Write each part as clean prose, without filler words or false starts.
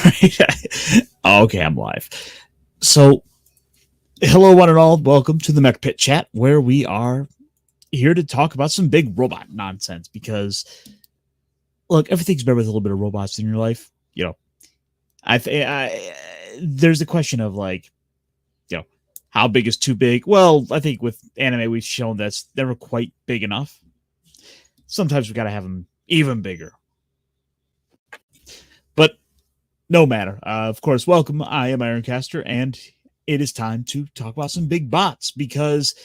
Okay, I'm live. So, hello, one and all. Welcome to the Mechpit Chat, where we are here to talk about some big robot nonsense. Because, look, everything's better with a little bit of robots in your life. There's a question of like, how big is too big? Well, I think with anime, we've shown that's never quite big enough. Sometimes we got to have them even bigger. But no matter. Of course, welcome. I am Ironcaster, and it is time to talk about some big bots because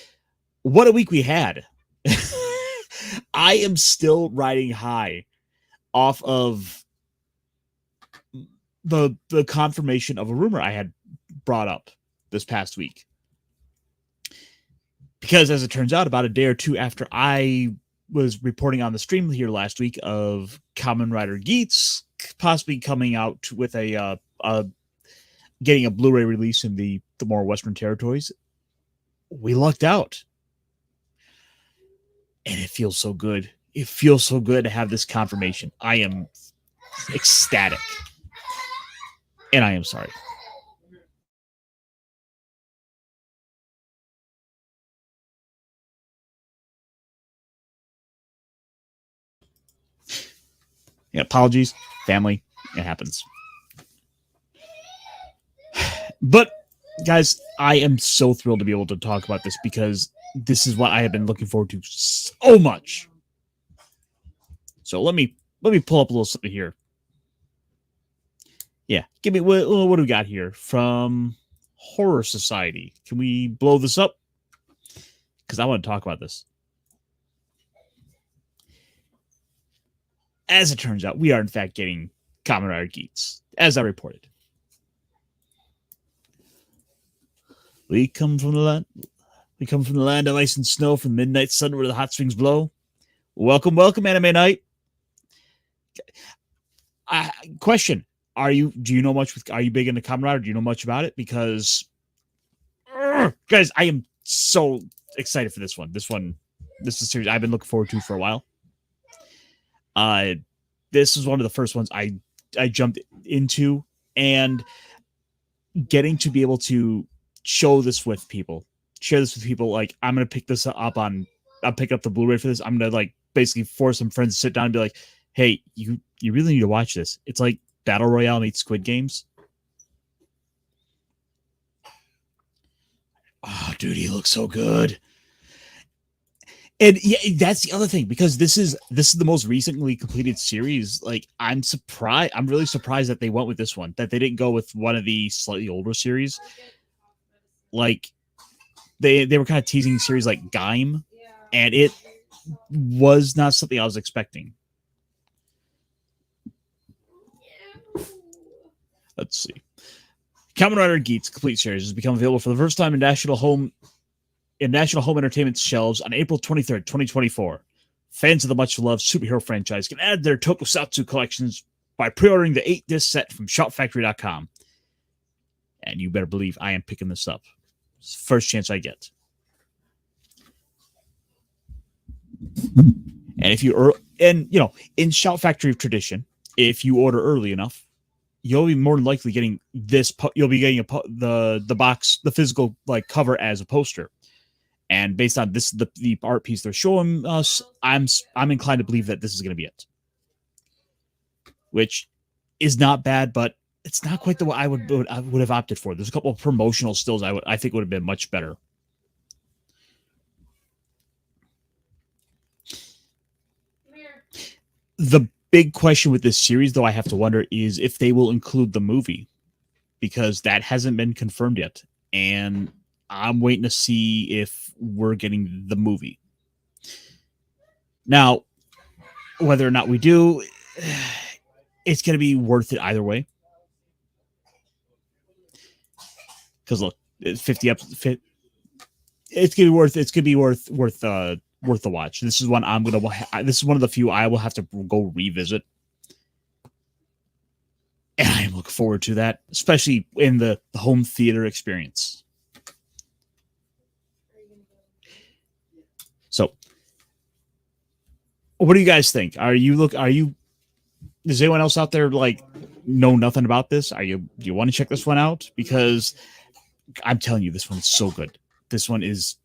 what a week we had. I am still riding high off of the confirmation of a rumor I had brought up this past week. Because as it turns out, about a day or two after I was reporting on the stream here last week of Kamen Rider Geats possibly coming out with getting a Blu-ray release in the more Western territories, we lucked out. And it feels so good. It feels so good to have this confirmation. I am ecstatic. And I am sorry. Yeah, apologies, family. It happens. But, guys, I am so thrilled to be able to talk about this because this is what I have been looking forward to so much. So let me pull up a little something here. Yeah, give me what do we got here from Horror Society? Can we blow this up? Because I want to talk about this. As it turns out, we are in fact getting Kamen Rider Geats, as I reported. We come from the land of ice and snow, from midnight sun where the hot springs blow. Welcome, welcome, Anime Night. Question: do you know much? Are you big into Kamen Rider? Do you know much about it? Because, guys, I am so excited for this one. This is a series I've been looking forward to for a while. This was one of the first ones I jumped into, and getting to be able to share this with people. Like, I'm gonna pick this up I'll pick up the Blu-ray for this. I'm gonna like basically force some friends to sit down and be like, hey, you really need to watch this. It's like Battle Royale meets Squid Games. Oh, dude, he looks so good. And yeah, that's the other thing, because this is the most recently completed series. Like, I'm really surprised that they went with this one, that they didn't go with one of the slightly older series. Like, they were kind of teasing series like Gaim, and it was not something I was expecting. Let's see. Kamen Rider Geats complete series has become available for the first time in National Home Entertainment shelves on April 23rd, 2024. Fans of the much-loved superhero franchise can add their tokusatsu collections by pre-ordering the 8-disc set from shopfactory.com. And you better believe I am picking this up. It's the first chance I get. And if you in Shout Factory tradition, if you order early enough, you'll be more than likely getting this. You'll be getting the box, the physical like cover as a poster. And based on this, the art piece they're showing us, I'm inclined to believe that this is going to be it, which is not bad, but it's not quite the way I would have opted for. There's a couple of promotional stills I think would have been much better. The big question with this series, though, I have to wonder, is if they will include the movie, because that hasn't been confirmed yet, and I'm waiting to see if we're getting the movie. Now, whether or not we do, it's going to be worth it either way. Because look, 50 episodes, it's going to be worth the watch. This is one this is one of the few I will have to go revisit. And I am looking forward to that, especially in the home theater experience. So, what do you guys think? Does anyone else out there like know nothing about this, do you want to check this one out? Because I'm telling you, this one's so good. This one is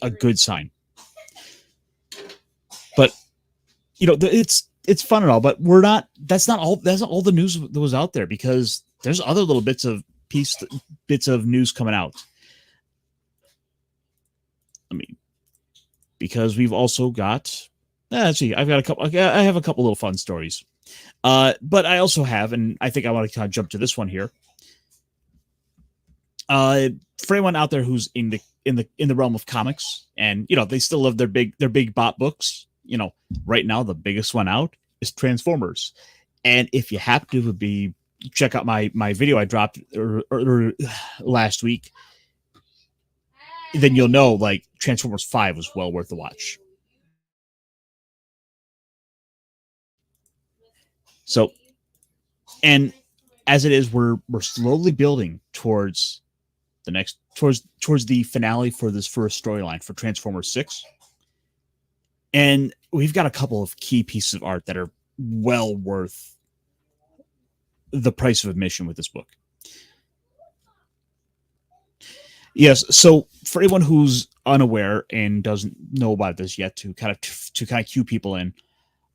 a good sign. But it's fun and all, but we're not. That's not all the news that was out there, because there's other little bits of news coming out. I mean, because we've also got. Let's see. I have a couple little fun stories. But I also have, and I think I want to kind of jump to this one here. For anyone out there who's in the realm of comics, and they still love their big bot books. Right now the biggest one out is Transformers, and if you happen to check out my video I dropped last week, then you'll know like Transformers 5 was well worth the watch. So, and as it is, we're slowly building towards the finale for this first storyline for Transformers 6. And we've got a couple of key pieces of art that are well worth the price of admission with this book. Yes, so for anyone who's unaware and doesn't know about this yet, to kind of cue people in,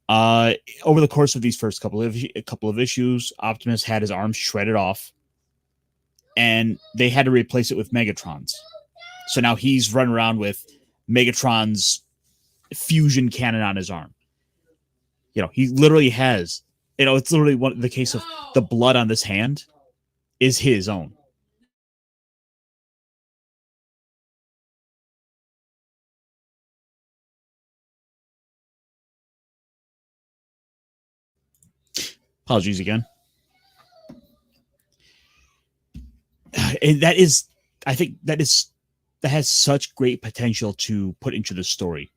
over the course of these first couple of issues, Optimus had his arms shredded off, and they had to replace it with Megatron's. So now he's running around with Megatron's fusion cannon on his arm. He literally has, it's literally the case of the blood on this hand is his own. Apologies again. And I think that has such great potential to put into the story.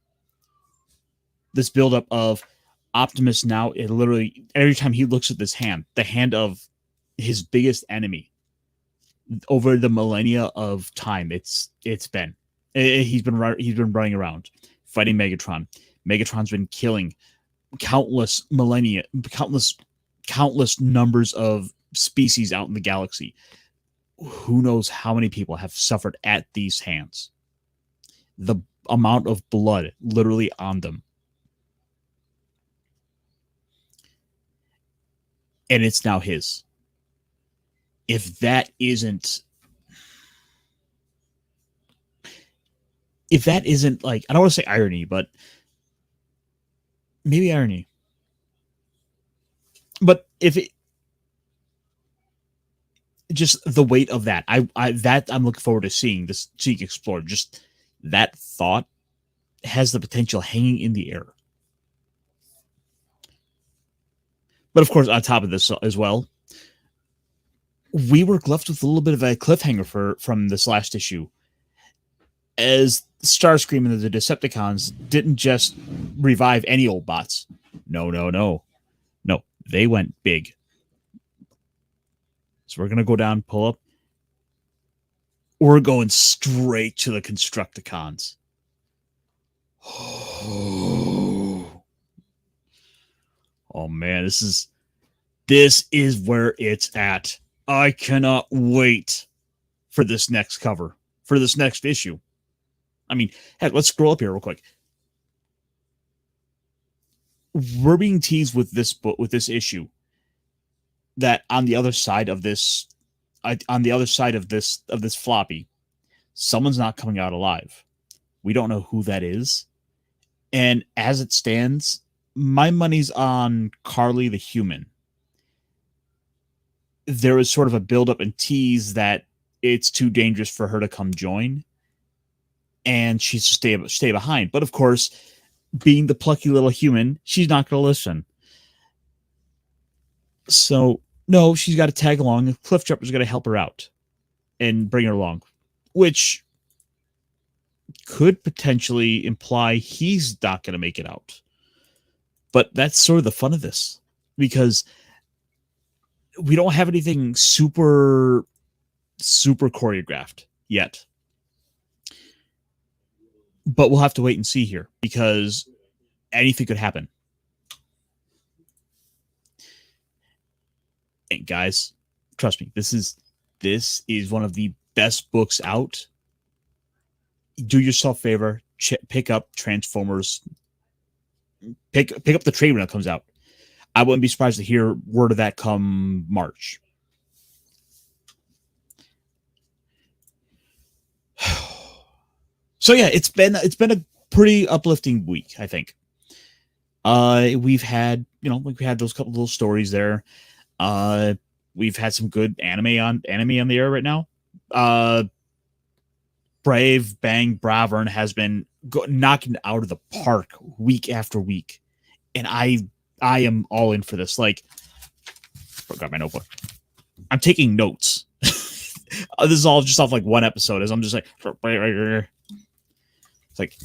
This buildup of Optimus now, it literally, every time he looks at this hand, the hand of his biggest enemy over the millennia of time, he's been running around fighting Megatron. Megatron's been killing countless numbers of species out in the galaxy. Who knows how many people have suffered at these hands? The amount of blood literally on them. And it's now his. If that isn't like, I don't want to say irony, but maybe irony. But if it just the weight of that, I'm looking forward to seeing explored. Just that thought has the potential hanging in the air. But of course, on top of this as well, we were left with a little bit of a cliffhanger from this last issue, as Starscream and the Decepticons didn't just revive any old bots. No. They went big. So we're going to go down, pull up. We're going straight to the Constructicons. Oh man, this is where it's at. I cannot wait for this next cover, for this next issue. I mean, heck, let's scroll up here real quick. We're being teased with this book, with this issue, that on the other side of this floppy, someone's not coming out alive. We don't know who that is. And as it stands, my money's on Carly the human. There is sort of a build-up and tease that it's too dangerous for her to come join, and she's to stay behind. But of course, being the plucky little human, she's not going to listen. So, no, she's got to tag along, and Cliffjumper's going to help her out and bring her along, which could potentially imply he's not going to make it out. But that's sort of the fun of this, because we don't have anything super choreographed yet. But we'll have to wait and see here, because anything could happen. And guys, trust me, this is one of the best books out. Do yourself a favor, pick up Transformers. Pick up the trade when it comes out. I wouldn't be surprised to hear word of that come March. So yeah, it's been a pretty uplifting week, I think. We've had those couple little stories there. We've had some good anime on the air right now. Brave Bang Bravern has been knocking out of the park week after week, and I am all in for this. Like, forgot my notebook. I'm taking notes. This is all just off like one episode. As I'm just like, it's like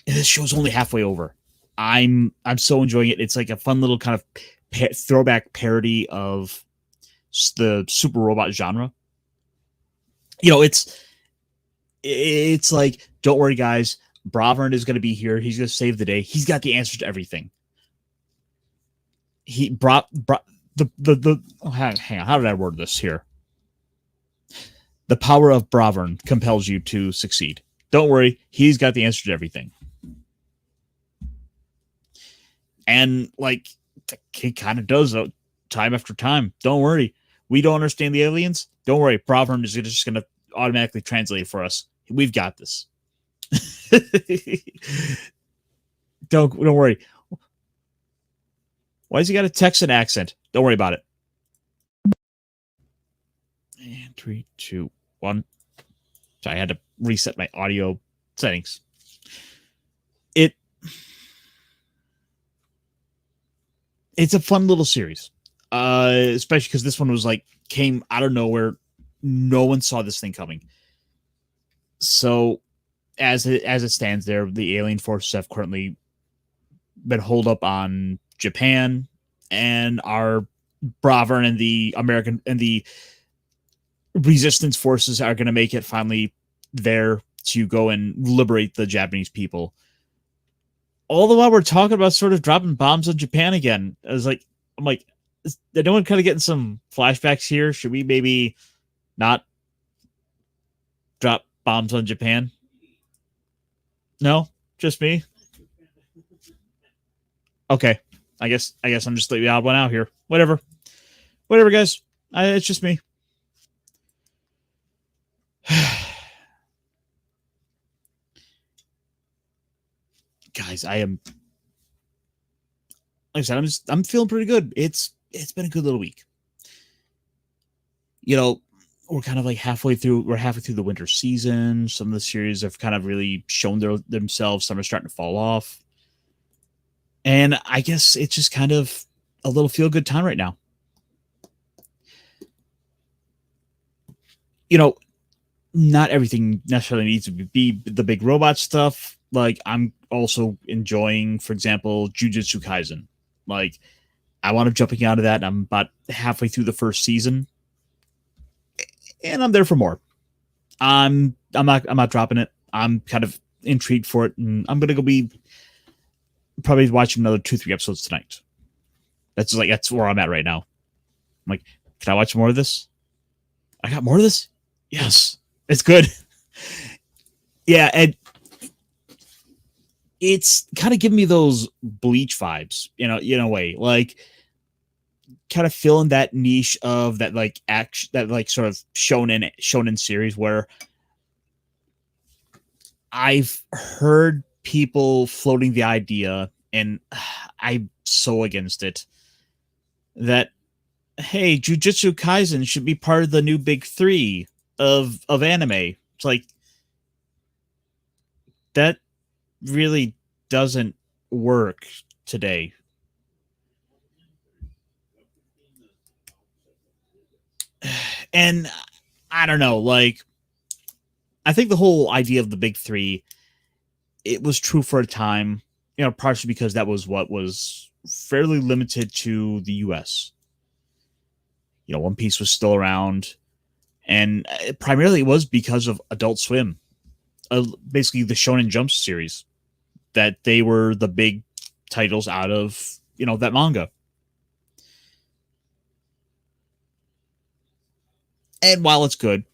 this show's only halfway over. I'm so enjoying it. It's like a fun little kind of throwback parody of the super robot genre. You know, it's like, don't worry, guys. Bravern is going to be here. He's going to save the day. He's got the answers to everything. He brought the hang on. How did I word this here? The power of Bravern compels you to succeed. Don't worry. He's got the answer to everything. And like, he kind of does time after time. Don't worry. We don't understand the aliens. Don't worry. Bravern is just going to automatically translate for us. We've got this. Don't worry. Why has he got a Texan accent? Don't worry about it. And 3, 2, 1. So I had to reset my audio settings. It's a fun little series, especially because this one was like came out of nowhere. No one saw this thing coming. So, as it stands there, the alien forces have currently been holed up on Japan, and our Bravern and the American and the resistance forces are going to make it finally there to go and liberate the Japanese people. All the while we're talking about sort of dropping bombs on Japan again. I'm like, is anyone kind of getting some flashbacks here? Should we maybe not drop bombs on Japan? No, just me. Okay, I guess I'm just the odd one out here. Whatever, guys. It's just me. Guys, I am. Like I said, I'm feeling pretty good. It's been a good little week. You know, we're kind of like halfway through the winter season. Some of the series have kind of really shown themselves. Some are starting to fall off. And I guess it's just kind of a little feel good time right now. You know, not everything necessarily needs to be the big robot stuff. Like, I'm also enjoying, for example, Jujutsu Kaisen. Like, I wound up jumping out of that, and I'm about halfway through the first season, and I'm there for more. I'm not dropping it. I'm kind of intrigued for it, and I'm gonna go be probably watching another 2-3 episodes tonight. That's where I'm at right now. I'm like, can I watch more of this? I got more of this? Yes, it's good. Yeah, and it's kind of giving me those Bleach vibes, in a way, like kind of filling that niche of that like action, that like sort of shonen series where I've heard people floating the idea, and I'm so against it, that hey, Jujutsu Kaisen should be part of the new big 3 of anime. It's like, that really doesn't work today. And I don't know, like, I think the whole idea of the big 3, it was true for a time, partially because that was what was fairly limited to the US. One Piece was still around, and primarily it was because of Adult Swim, basically the Shonen Jump series, that they were the big titles out of that manga. And while it's good,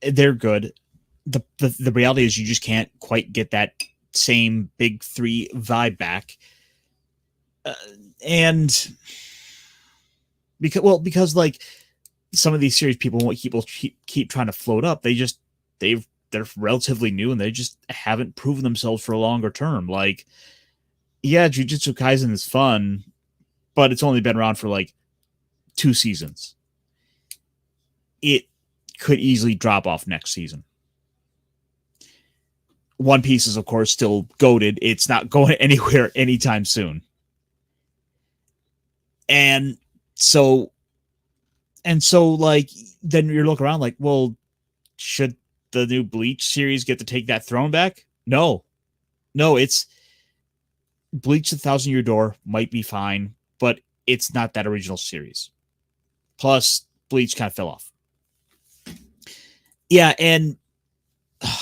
they're good. The reality is you just can't quite get that same big three vibe back. Uh, and because like some of these series people keep trying to float up, they're relatively new and they just haven't proven themselves for a longer term. Like, yeah, Jujutsu Kaisen is fun, but it's only been around for like 2 seasons. It could easily drop off next season. One Piece is, of course, still goated. It's not going anywhere anytime soon. And so, like, then you look around like, well, should the new Bleach series get to take that throne back? No. It's Bleach the Thousand Year Door might be fine, but it's not that original series. Plus, Bleach kind of fell off. Yeah, and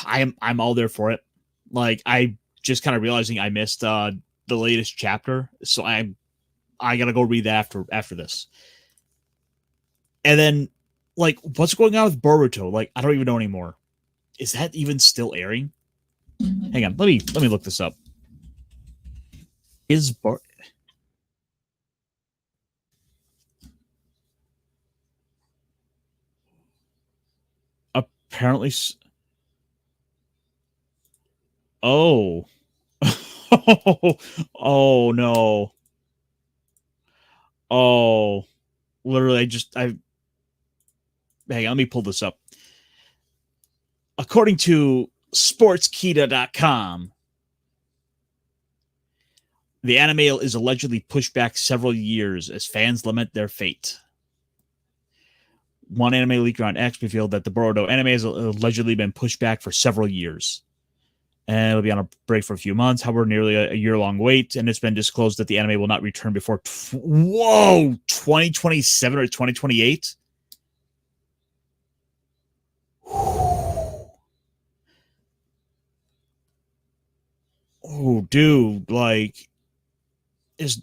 I'm all there for it. Like, I just kind of realizing I missed the latest chapter, so I gotta go read that after this. And then, like, what's going on with Boruto? Like, I don't even know anymore. Is that even still airing? Hang on, let me look this up. Is apparently? Oh, oh no! Oh, literally, I hang on. Let me pull this up. According to sportskita.com, the anime is allegedly pushed back several years as fans lament their fate. One anime leaker on X revealed that the Boruto anime has allegedly been pushed back for several years. And it'll be on a break for a few months. However, nearly a year-long wait, and it's been disclosed that the anime will not return before 2027 or 2028. Oh, dude, like, is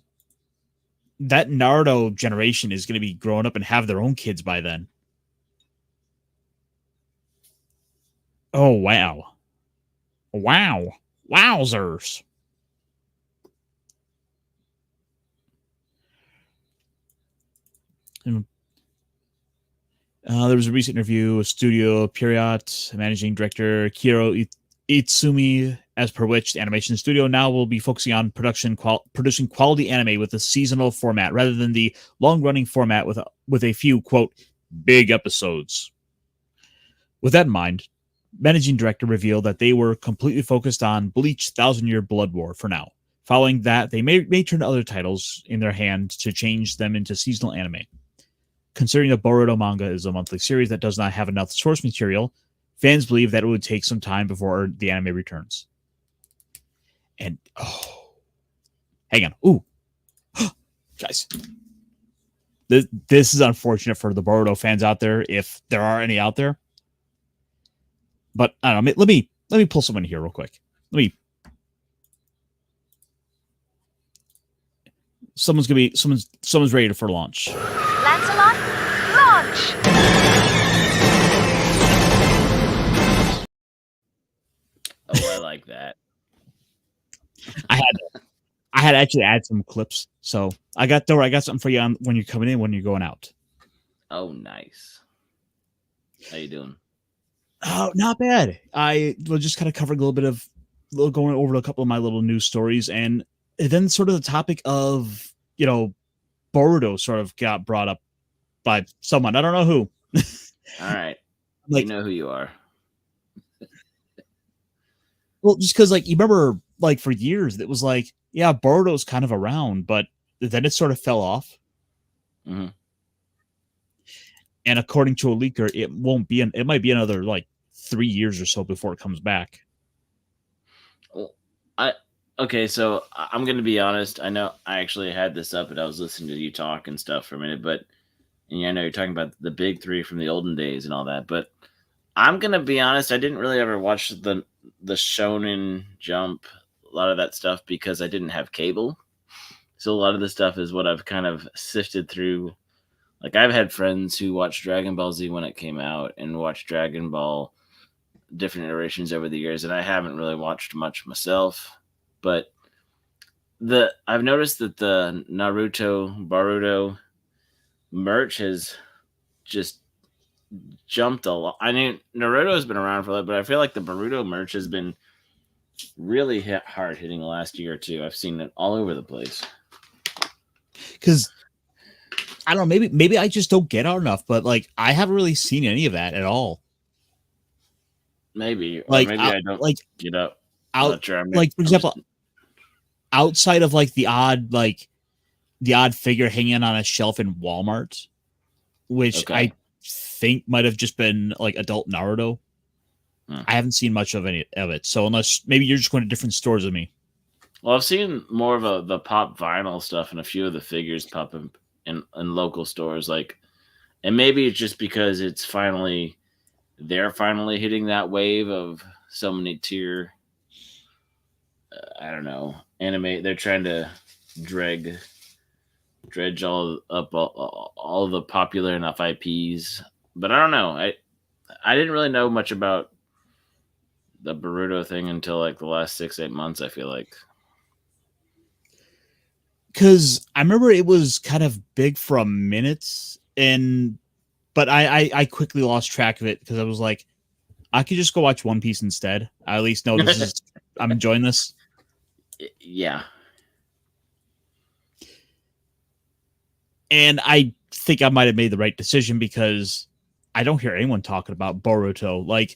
that Naruto generation is going to be growing up and have their own kids by then? Oh, wow. Wow. Wowzers. There was a recent interview with Studio Pierrot managing director Kiro Itsumi, as per which the animation studio now will be focusing on producing quality anime with a seasonal format rather than the long-running format with a few, quote, big episodes. With that in mind, managing director revealed that they were completely focused on Bleach Thousand Year Blood War for now. Following that, they may turn to other titles in their hand to change them into seasonal anime. Considering the Boruto manga is a monthly series that does not have enough source material, fans believe that it would take some time before the anime returns. And, hang on. Ooh. Guys. This is unfortunate for the Boruto fans out there, if there are any out there. But I don't know. Let me pull someone here real quick. Someone's ready for launch. Lancelot, launch! Oh, I like that. I had to actually add some clips, so I got something for you on when you're coming in, when you're going out. Oh, nice. How you doing? Oh, not bad. I was just kind of covering a little bit of going over a couple of my little news stories, and then sort of the topic of Boruto sort of got brought up by someone. I don't know who. All right, like, you know who you are. Well, just because, like, you remember, like, for years it was like, yeah, Boruto's kind of around, but then it sort of fell off. Mm-hmm. And according to a leaker, it might be another like 3 years or so before it comes back. Well, okay, so I'm gonna be honest. I know I actually had this up, and I was listening to you talk and stuff for a minute, but I know you're talking about the big three from the olden days and all that, but I'm gonna be honest. I didn't really ever watch the Shonen Jump, a lot of that stuff, because I didn't have cable. So a lot of the stuff is what I've kind of sifted through Like I've had friends who watched Dragon Ball Z when it came out and watched Dragon Ball different iterations over the years, and I haven't really watched much myself. But I've noticed that the Naruto Baruto merch has just jumped a lot. I mean, Naruto's been around for a little, but I feel like the Baruto merch has been really hit hard hitting the last year or two. I've seen it all over the place. Because I don't know, maybe I just don't get out enough, but like I haven't really seen any of that at all. Maybe, or Like maybe out, I don't like get up. I'm out not sure. like for example, outside of like the odd figure hanging on a shelf in Walmart, which Okay. I think might have just been like adult Naruto. I haven't seen much of any of it. So unless maybe you're just going to different stores than me. Well, I've seen more of the pop vinyl stuff and a few of the figures pop up in local stores. Like, and maybe it's just because they're finally hitting that wave of so many tier. I don't know, anime. They're trying to dredge all of the popular enough IPs, but I don't know. I didn't really know much about the Boruto thing until like the last 6-8 months. I feel like. Because I remember it was kind of big for a minute, but I quickly lost track of it because I was like, I could just go watch One Piece instead. I at least know I'm enjoying this. Yeah. And I think I might have made the right decision because I don't hear anyone talking about Boruto. Like,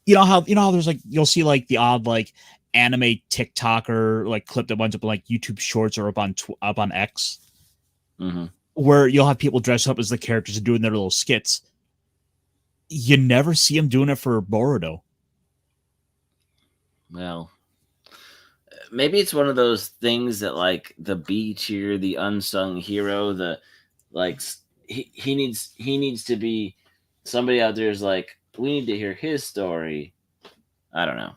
you know how there's like you'll see like the odd like anime TikToker like clipped a bunch of like YouTube shorts or up on X, where you'll have people dress up as the characters and doing their little skits. You never see them doing it for Boruto. Well, maybe it's one of those things that like the B tier, the unsung hero, the like he needs to be somebody out there is like, we need to hear his story. I don't know.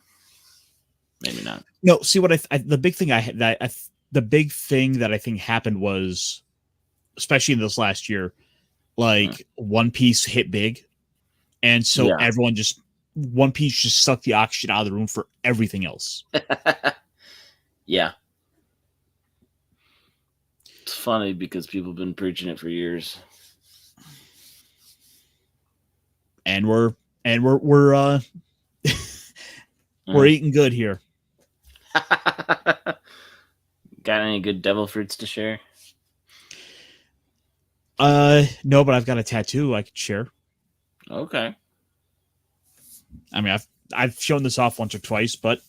Maybe not. No, see what the big thing the big thing that I think happened was, especially in this last year, like One Piece hit big, and so everyone One Piece just sucked the oxygen out of the room for everything else. Yeah. It's funny because people have been preaching it for years. And we're we're eating good here. Got any good devil fruits to share? No, but I've got a tattoo I could share. Okay. I mean, I've shown this off once or twice, but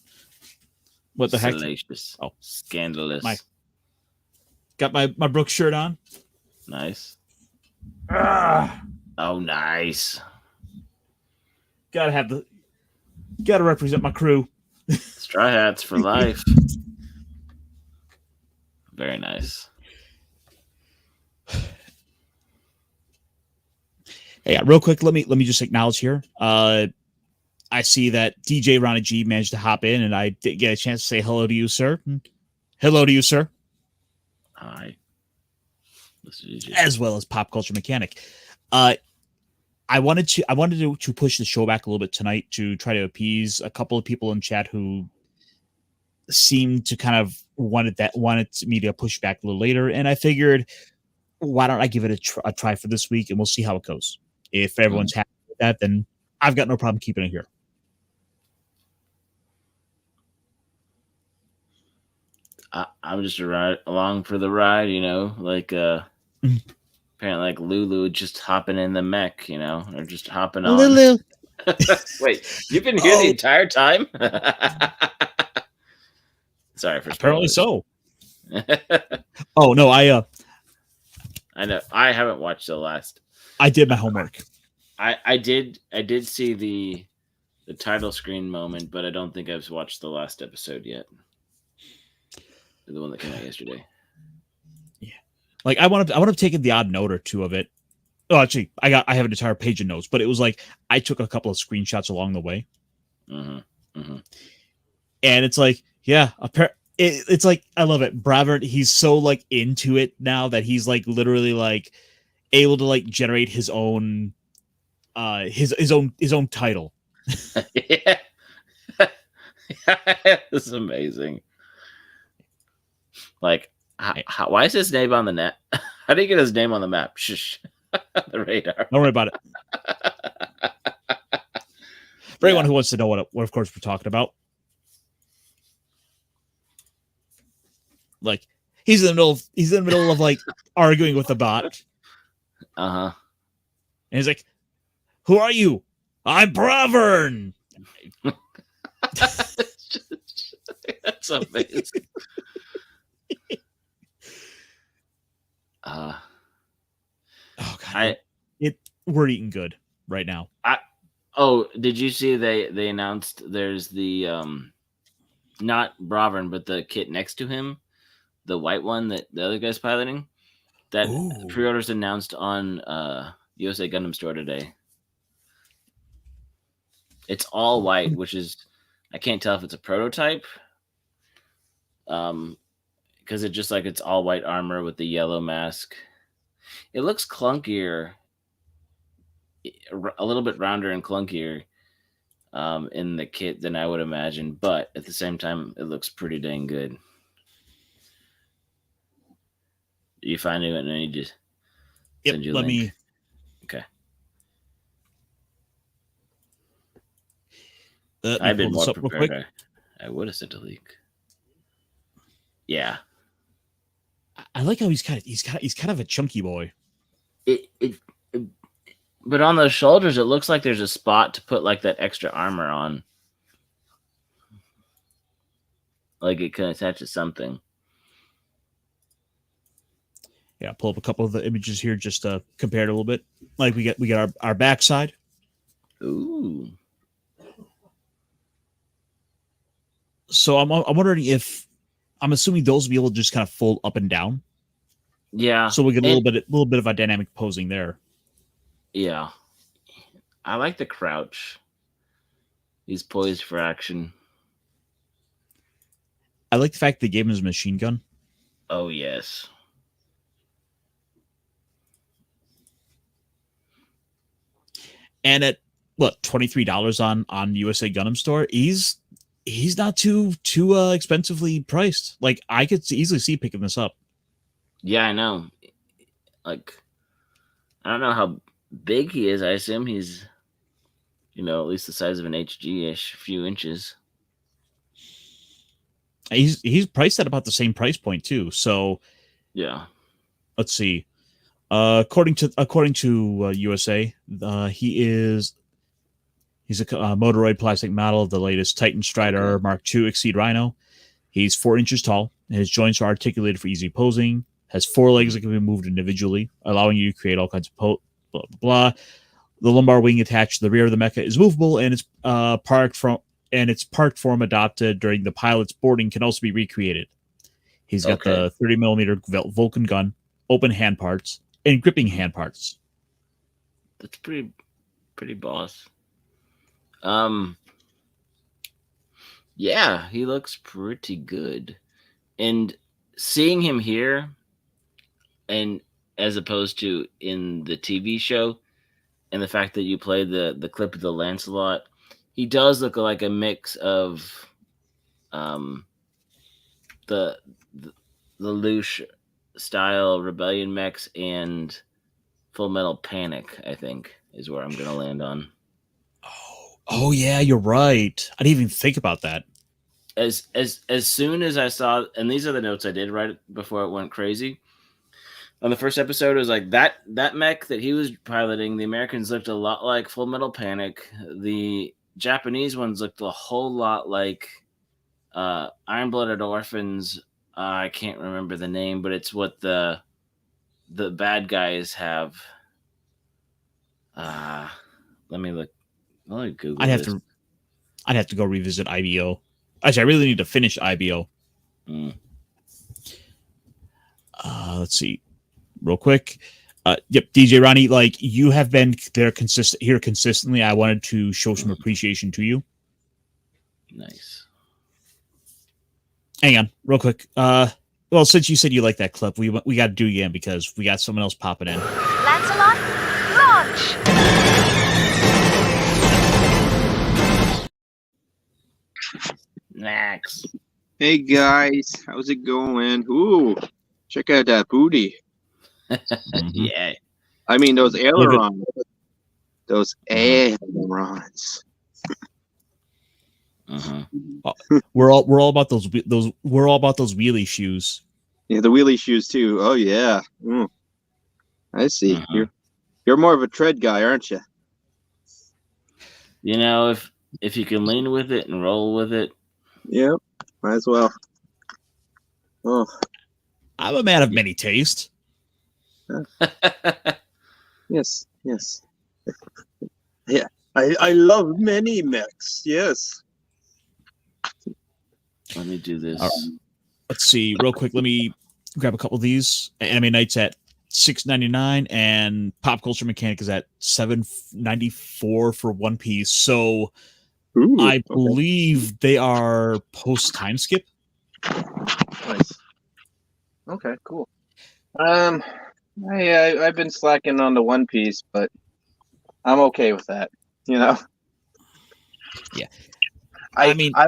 what the heck? Salacious. Oh, scandalous. Got my Brooks shirt on. Nice. Ah. Oh, nice. Gotta represent my crew. Straw hats for life. Very nice. Hey, real quick, let me just acknowledge here. I see that DJ Ronnie G managed to hop in, and I did get a chance to say hello to you, sir. Hello to you, sir. Hi. As well as Pop Culture Mechanic. I wanted to push the show back a little bit tonight to try to appease a couple of people in chat who seemed to kind of wanted me to push back a little later, and I figured, why don't I give it a try for this week, and we'll see how it goes. If everyone's happy with that, then I've got no problem keeping it here. I'm just along for the ride, you know, like apparently like Lulu just hopping in the mech, you know, or just hopping on. Lulu. Wait, you've been here the entire time? Sorry for apparently so. Oh no, I know I haven't watched the last. I did my homework. I did see the title screen moment, but I don't think I've watched the last episode yet. The one that came out yesterday. Yeah, like I would have taken the odd note or two of it. Oh, actually, I have an entire page of notes, but it was like I took a couple of screenshots along the way. And it's like, yeah, it's like I love it. Bravert, he's so like into it now that he's like literally like able to like generate his own his own title. Yeah. This is amazing. Like, why is his name on the net? How do you get his name on the map? Shush. The radar. Don't worry about it. For anyone Yeah. who wants to know what of course we're talking about, like he's in the middle of like arguing with the bot, Uh-huh. and he's like, "Who are you? I'm Bravern." That's amazing. Oh god, we're eating good right now. Oh, did you see they announced there's the not Bravern, but the kit next to him, the white one that the other guy's piloting? That Ooh. pre-orders announced on USA Gundam Store today. It's all white, which is I can't tell if it's a prototype. Because it's just like it's all white armor with the yellow mask. It looks clunkier, a little bit rounder and clunkier in the kit than I would imagine, but at the same time, it looks pretty dang good. You find it and then you just send you a link. Okay. I've been more prepared. I would have sent a link. Yeah. I like how he's kind of a chunky boy. But on those shoulders, it looks like there's a spot to put like that extra armor on. Like it can attach to something. Yeah, pull up a couple of the images here just to compare it a little bit. Like we get our backside. Ooh. So I'm wondering if I'm assuming those will be able to just kind of fold up and down. Yeah. So we get a little bit of a dynamic posing there. Yeah. I like the crouch. He's poised for action. I like the fact they gave him his machine gun. Oh yes. And at what, $23 on USA Gundam Store, he's not too expensively priced. Like I could easily see picking this up. Yeah, I know. Like I don't know how big he is. I assume he's at least the size of an HG-ish, few inches. He's priced at about the same price point too. So yeah. Let's see. According to USA, he's a Motoroid plastic model of the latest Titan Strider Mark II Exceed Rhino. He's 4 inches tall. His joints are articulated for easy posing. Has 4 legs that can be moved individually, allowing you to create all kinds of blah blah blah. The lumbar wing attached to the rear of the mecha is movable, and its parked form adopted during the pilot's boarding can also be recreated. He's got the 30mm Vulcan gun, open hand parts, and gripping hand parts. That's pretty boss. Yeah, he looks pretty good. And seeing him here, and as opposed to in the TV show, and the fact that you played the clip of the Lancelot, he does look like a mix of the Lush style Rebellion mechs and Full Metal Panic, I think, is where I'm gonna land on. Oh yeah, you're right. I didn't even think about that. As soon as I saw, and these are the notes I did right before it went crazy. On the first episode, it was like that mech that he was piloting, the Americans looked a lot like Full Metal Panic. The Japanese ones looked a whole lot like Iron-Blooded Orphans. I can't remember the name, but it's what the bad guys have. Let me look. Let me Google. I'd have to go revisit IBO. Actually, I really need to finish IBO. Let's see, real quick. Yep, DJ Ronnie, like you have been there consistently. I wanted to show some appreciation to you. Nice. Hang on, real quick. Well, since you said you like that clip, we got to do it again because we got someone else popping in. Lancelot, launch! Max. Hey guys, how's it going? Ooh, check out that booty. Yeah. I mean those at- ailerons. Those ailerons. We're all about those we're all about those wheelie shoes. Yeah, the wheelie shoes too. Oh yeah. I see. You're more of a tread guy, aren't you? You know, if you can lean with it and roll with it. Yep. Might as well. Oh. I'm a man of many tastes. Yes. Yeah. I love many mechs. Yes. Let me do this. Let's see, real quick. Let me grab a couple of these. Anime Nights at $6.99, and Pop Culture Mechanic is at $7.94 for One Piece. So Ooh, I believe they are post time skip. Nice. Okay, cool. I've been slacking on the One Piece, but I'm okay with that. You know. Yeah. I mean, I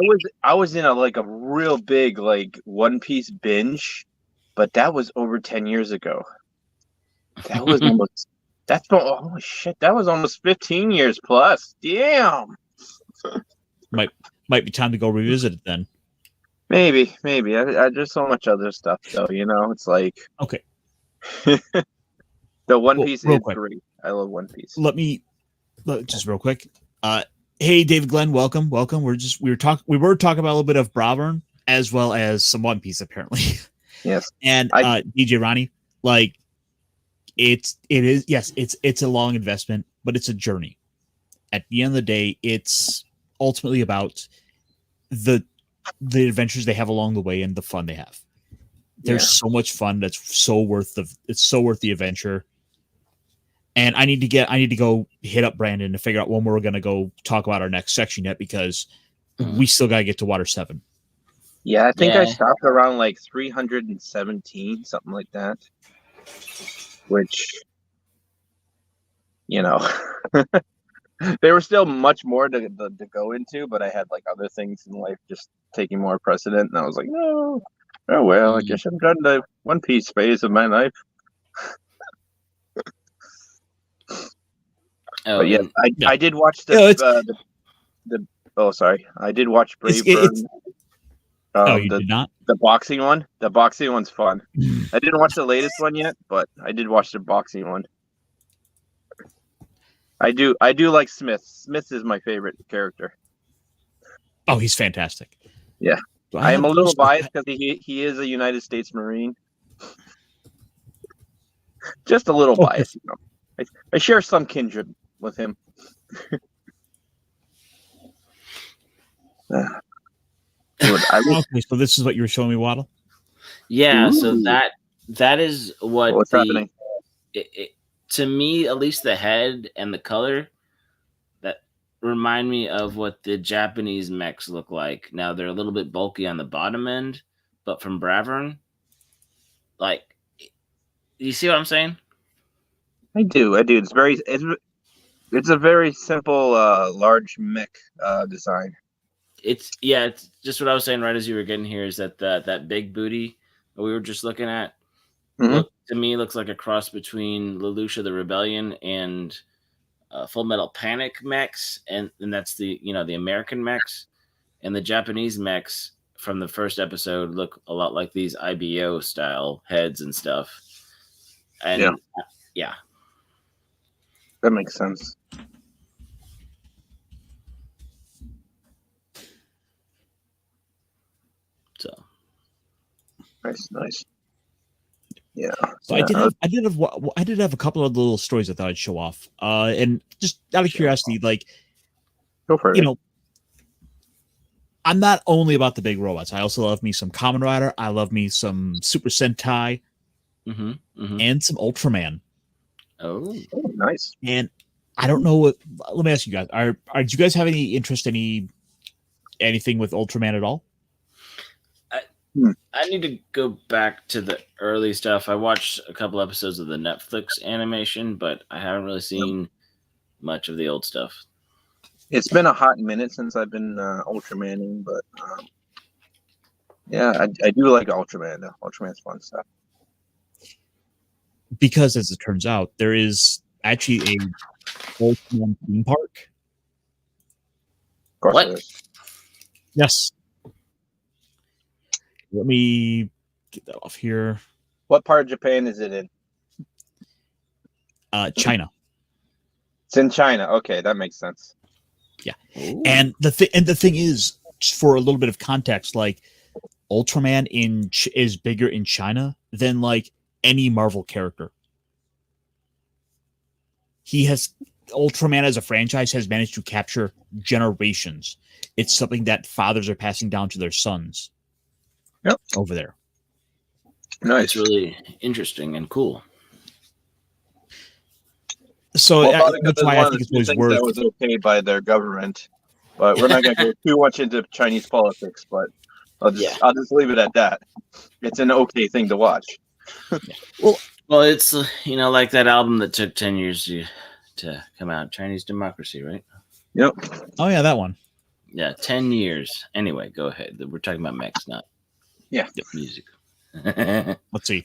was in a real big One Piece binge, but that was over 10 years ago. That was holy shit, that was almost 15 years plus. Damn. Might be time to go revisit it then. Maybe. I just so much other stuff though, you know. It's like Okay. The One Piece real is quick. great. I love One Piece. Just real quick. Hey, David Glenn, welcome. We were talking about a little bit of Bravern as well as some One Piece apparently. Yes. And DJ Ronnie, it's a long investment, but it's a journey. At the end of the day, it's ultimately about the adventures they have along the way and the fun they have. There's so much fun that's so worth the adventure. And I need to go hit up Brandon to figure out when we're going to go talk about our next section yet, because we still got to get to Water 7. Yeah, I think I stopped around 317, something like that. Which, you know, there were still much more to go into, but I had other things in life just taking more precedent, and I was like, no, oh well, I guess I'm done the One Piece phase of my life. But yeah, I did watch I did watch Brave Burn. You did not? The boxing one. The boxing one's fun. I didn't watch the latest one yet, but I did watch the boxing one. I do like Smith. Smith is my favorite character. Oh, he's fantastic. Yeah. I am a little biased because he is a United States Marine. Just a little biased, you know. I share some kindred with him. Okay, so this is what you were showing me, Waddle? Yeah, so that is what's happening. To me, at least the head and the color that remind me of what the Japanese mechs look like. Now they're a little bit bulky on the bottom end, but from Bravern, you see what I'm saying? I do. It's a very simple, large mech design. It's just what I was saying right as you were getting here, is that big booty that we were just looking at. To me, looks like a cross between Lelouch the Rebellion and Full Metal Panic mechs, and that's the American mechs, and the Japanese mechs from the first episode look a lot like these IBO style heads and stuff. And yeah. That makes sense. So nice. Yeah. So I did have a couple of little stories I thought I'd show off. And just out of curiosity, go for it. You know, I'm not only about the big robots. I also love me some Kamen Rider. I love me some Super Sentai, and some Ultraman. Oh, nice. And I don't know what. Let me ask you guys: do you guys have any interest, anything with Ultraman at all? I need to go back to the early stuff. I watched a couple episodes of the Netflix animation, but I haven't really seen much of the old stuff. It's been a hot minute since I've been Ultramaning, but yeah, I do like Ultraman. Though. Ultraman's fun stuff. Because, as it turns out, there is actually a Ultraman theme park. Of course What? there is. Yes. Let me get that off here. What part of Japan is it in? China. It's in China. Okay, that makes sense. Yeah. Ooh. And the thing is, for a little bit of context, like Ultraman is bigger in China than like any Marvel character. Ultraman as a franchise has managed to capture generations. It's something that fathers are passing down to their sons. Yep. Over there. Nice. It's really interesting and cool. So Well, that's why I think it's always worth. That was okay by their government, but we're not going to go too much into Chinese politics. But I'll just leave it at that. It's an okay thing to watch. Well, it's like that album that took 10 years to come out, Chinese Democracy, right? Yep. Oh yeah, that one. Yeah, 10 years. Anyway, go ahead. We're talking about mechs, not music. Let's see.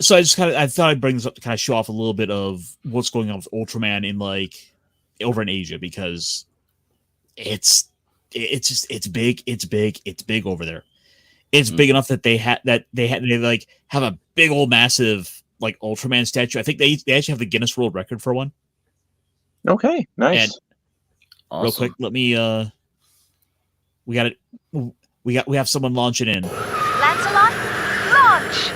So I thought I'd bring this up to kind of show off a little bit of what's going on with Ultraman over in Asia, because it's big over there. It's big enough that they have a big old massive like Ultraman statue. I think they actually have the Guinness World Record for one. Okay, nice. And Awesome. real quick, let me we have someone launch it in. Lancelot, launch!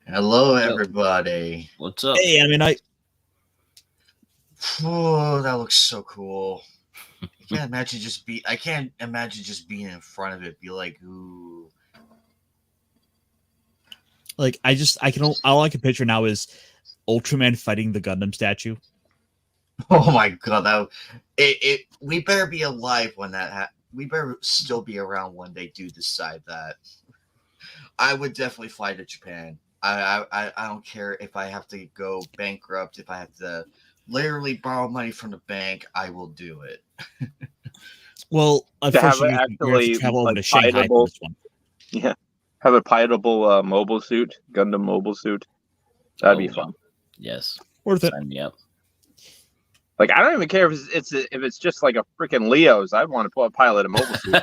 Hello, everybody. What's up? Hey, Oh, that looks so cool. I can't imagine just being in front of it. Be like, ooh. Like all I can picture now is Ultraman fighting the Gundam statue. Oh my god, we better be alive when that we better still be around when they do decide that. I would definitely fly to Japan. I don't care if I have to go bankrupt, if I have to literally borrow money from the bank, I will do it. Well, unfortunately, you have to travel over to Shanghai for this one. Yeah, have a pilotable mobile suit, Gundam mobile suit. That'd be fun. Yes, Worth it. sign me up. Like, I don't even care if it's just like a freaking Leo's. I'd want to pilot a mobile suit.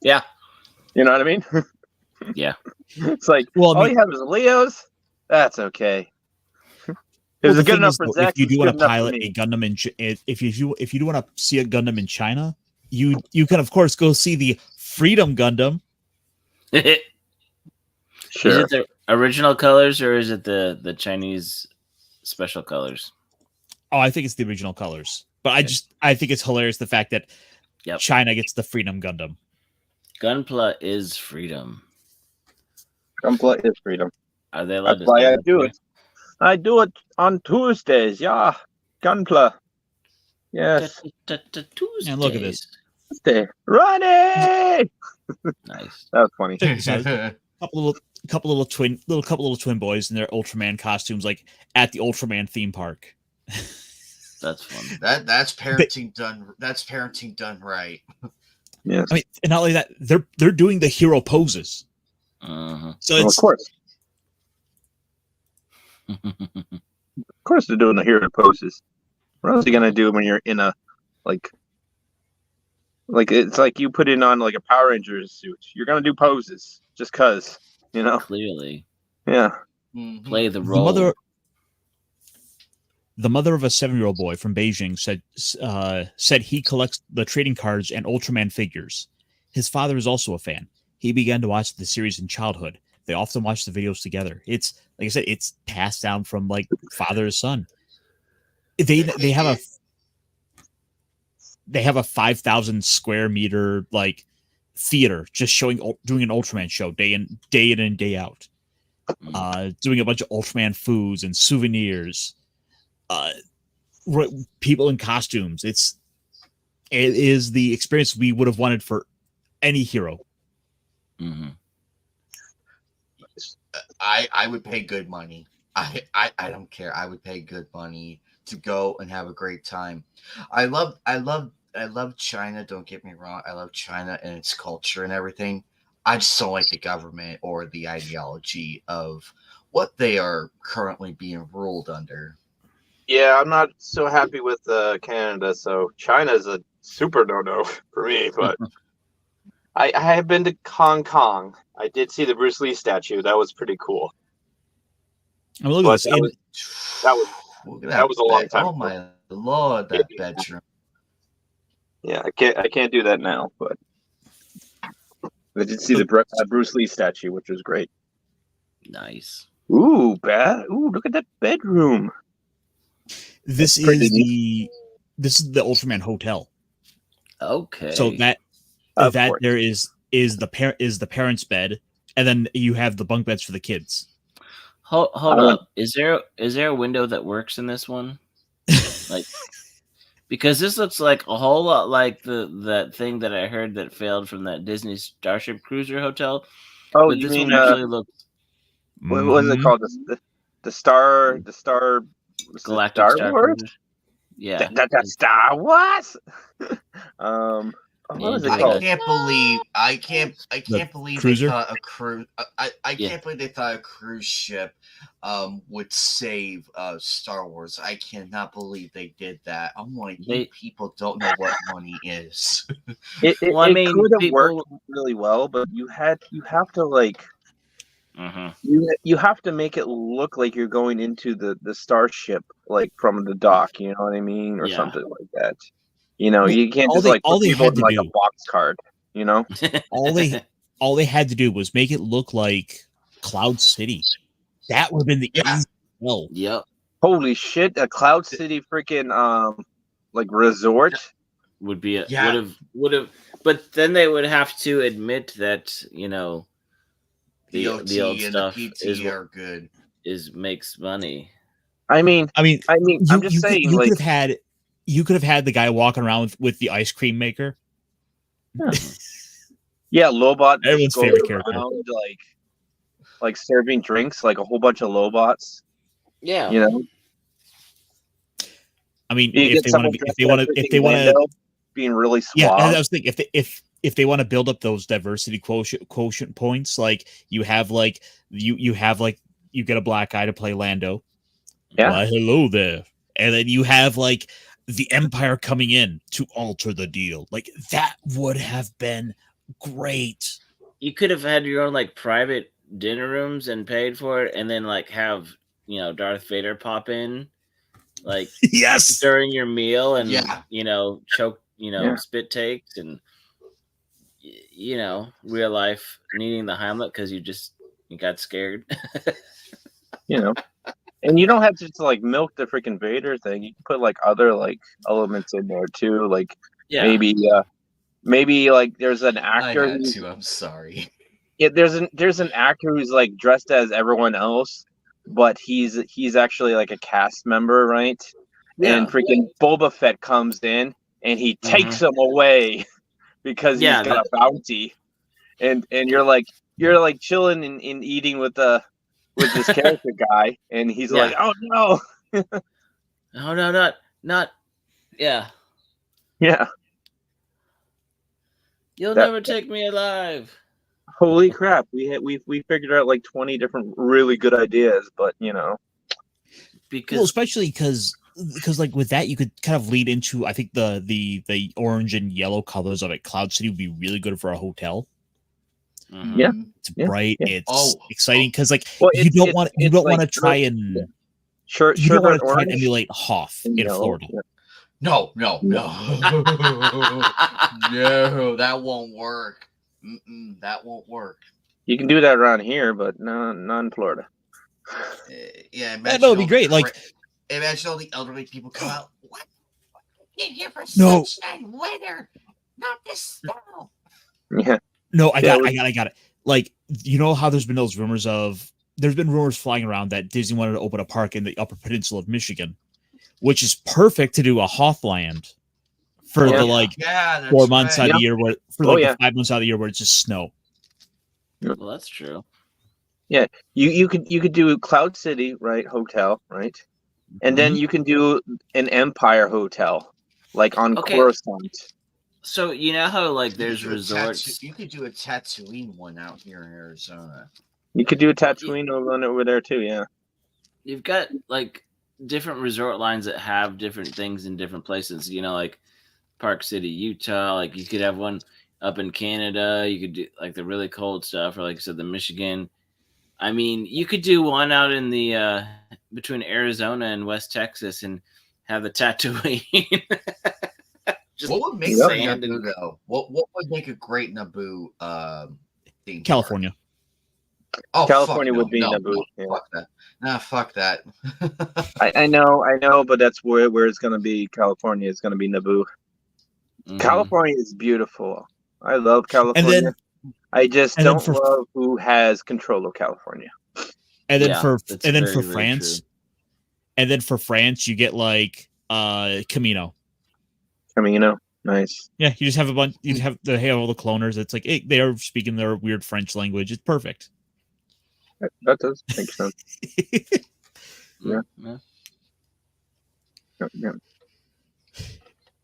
Yeah, You know what I mean? yeah. It's like, all you have is Leo's. That's okay. It was good enough for Zach. If you do want to pilot a Gundam if you do want to see a Gundam in China, you can of course go see the Freedom Gundam. Sure. Is it the original colors or is it the Chinese special colors? Oh, I think it's the original colors. But I think it's hilarious the fact that China gets the Freedom Gundam. Gunpla is freedom. Gunpla is freedom. Are they allowed That's why I do it. I do it on Tuesdays. Yeah, Gunpla. Yes. Tuesdays. And look at this. Tuesday. Ronnie. Nice. That was funny. couple little twin boys in their Ultraman costumes, like at the Ultraman theme park. That's fun. That's parenting done. That's parenting done right. Yes. I mean, and not only that, they're doing the hero poses. Uh-huh. So it's of course. Of course they're doing the hero poses. What else are you gonna do when you're in a like it's like you put in on like a Power Rangers suit. You're gonna do poses just cause, you know? Clearly. Yeah. Play the role. The mother of a 7-year-old boy from Beijing said he collects the trading cards and Ultraman figures. His father is also a fan. He began to watch the series in childhood. They often watch the videos together. It's like I said, it's passed down from like father to son. They have a 5,000 square meter like theater just doing an Ultraman show day in and day out. Doing a bunch of Ultraman foods and souvenirs. People in costumes. It is the experience we would have wanted for any hero. Mm-hmm. I would pay good money. I don't care. I would pay good money to go and have a great time. I love China, don't get me wrong. I love China and its culture and everything. I just don't like the government or the ideology of what they are currently being ruled under. Yeah, I'm not so happy with Canada, so China's a super no-no for me, but I have been to Hong Kong. I did see the Bruce Lee statue. That was pretty cool. I mean, look at But this. that was a long time Oh ago. my lord, that bedroom. Yeah, I can't do that now, but I did see the Bruce Lee statue, which was great. Nice. Ooh, look at that bedroom. This is the Ultraman Hotel. Okay. So that there is the parents' bed, and then you have the bunk beds for the kids. Hold up. Is there a window that works in this one? Like, because this looks like a whole lot like that thing that I heard that failed from that Disney Starship Cruiser hotel. Oh, but you this mean one actually looks. what was it called? The Star Galactic Star Wars? Cruiser? Yeah. That Star Wars. What was it called? I can't believe cruiser? they thought a cruise. I can't believe they thought a cruise ship would save Star Wars. I cannot believe they did that. I'm like, you people don't know what money is. It could have worked really well, but you have to like. You have to make it look like you're going into the starship, like from the dock. You know what I mean, or something like that. You know, you can't just put people in like a box card. You know, all they had to do was make it look like Cloud City. That would have been the easy. Well, yep. Holy shit! A Cloud City freaking like resort would be would have, but then they would have to admit that the old stuff and the PT are good. Makes money. I mean, I'm just saying, you could have had the guy walking around with the ice cream maker. Yeah, Lobot. Everyone's favorite character. Around, like serving drinks, like a whole bunch of Lobots. Yeah, you know. I mean, if they want to, being really suave. Yeah, I was thinking if they want to build up those diversity quotient points, like you have like you get a black guy to play Lando. Yeah. Why, hello there. And then you have like the Empire coming in to alter the deal. Like that would have been great. You could have had your own like private dinner rooms and paid for it, and then like have Darth Vader pop in, like yes during your meal, and choke spit takes, and real life needing the Heimlich because you got scared. And you don't have to just like milk the freaking Vader thing. You can put like other like elements in there too. Like maybe like there's an actor. I had to. I'm sorry. Yeah, there's an actor who's like dressed as everyone else, but he's actually like a cast member, right? Yeah. And freaking Boba Fett comes in and he takes him away because he's got a bounty, and you're like chilling and eating with this character guy, and he's like, oh no, oh no, not yeah. You'll never take me alive. Holy crap! We figured out like 20 different really good ideas, but especially because like with that you could kind of lead into, I think the orange and yellow colors of it. Cloud City would be really good for a hotel. Yeah, it's bright. Yeah. It's exciting because like you don't want to try and emulate Hoth in Florida. Yeah. No, no, that won't work. That won't work. You can do that around here, but not in Florida. That would be great. Like, imagine all the elderly people come out. What? Get here for no sunshine weather, not this snow. Yeah. No, I got it. Like, how there's been rumors flying around that Disney wanted to open a park in the Upper Peninsula of Michigan, which is perfect to do a Hothland for Yeah. the like Yeah, 4 that's months right. out of Yeah. the year where for Oh, like yeah. the 5 months out of the year where it's just snow. Well, that's true. You could do Cloud City, right? Hotel, right? And then Mhm. you can do an Empire Hotel, like on Okay. Coruscant. So you know how like there's You could do a resorts. you could do a Tatooine one out here in Arizona. You could do a Well, Tatooine over there too. Yeah. you've got like different resort lines that have different things in different places. You know, like Park City, Utah. Like you could have one up in Canada. You could do like the really cold stuff, or like I said, the Michigan. I mean, you could do one out in the between Arizona and West Texas and have the Tatooine. Just What would make Yep. great sand Naboo and though? What would make a great Naboo theme park? California. Oh, California fuck would be no, Naboo. Yeah. fuck that. Nah, fuck that. I know, but that's where it's gonna be. California is gonna be Naboo. Mhm. California is beautiful. I love And California. then I just and then don't for love who has control of California. and then Yeah, for that's and then very, for very France, true. and then for France you get like Camino. I mean, nice. Yeah, you just have a bunch. You have all the cloners. It's like they are speaking their weird French language. It's perfect. That does make sense. Yeah. Yeah. Yeah.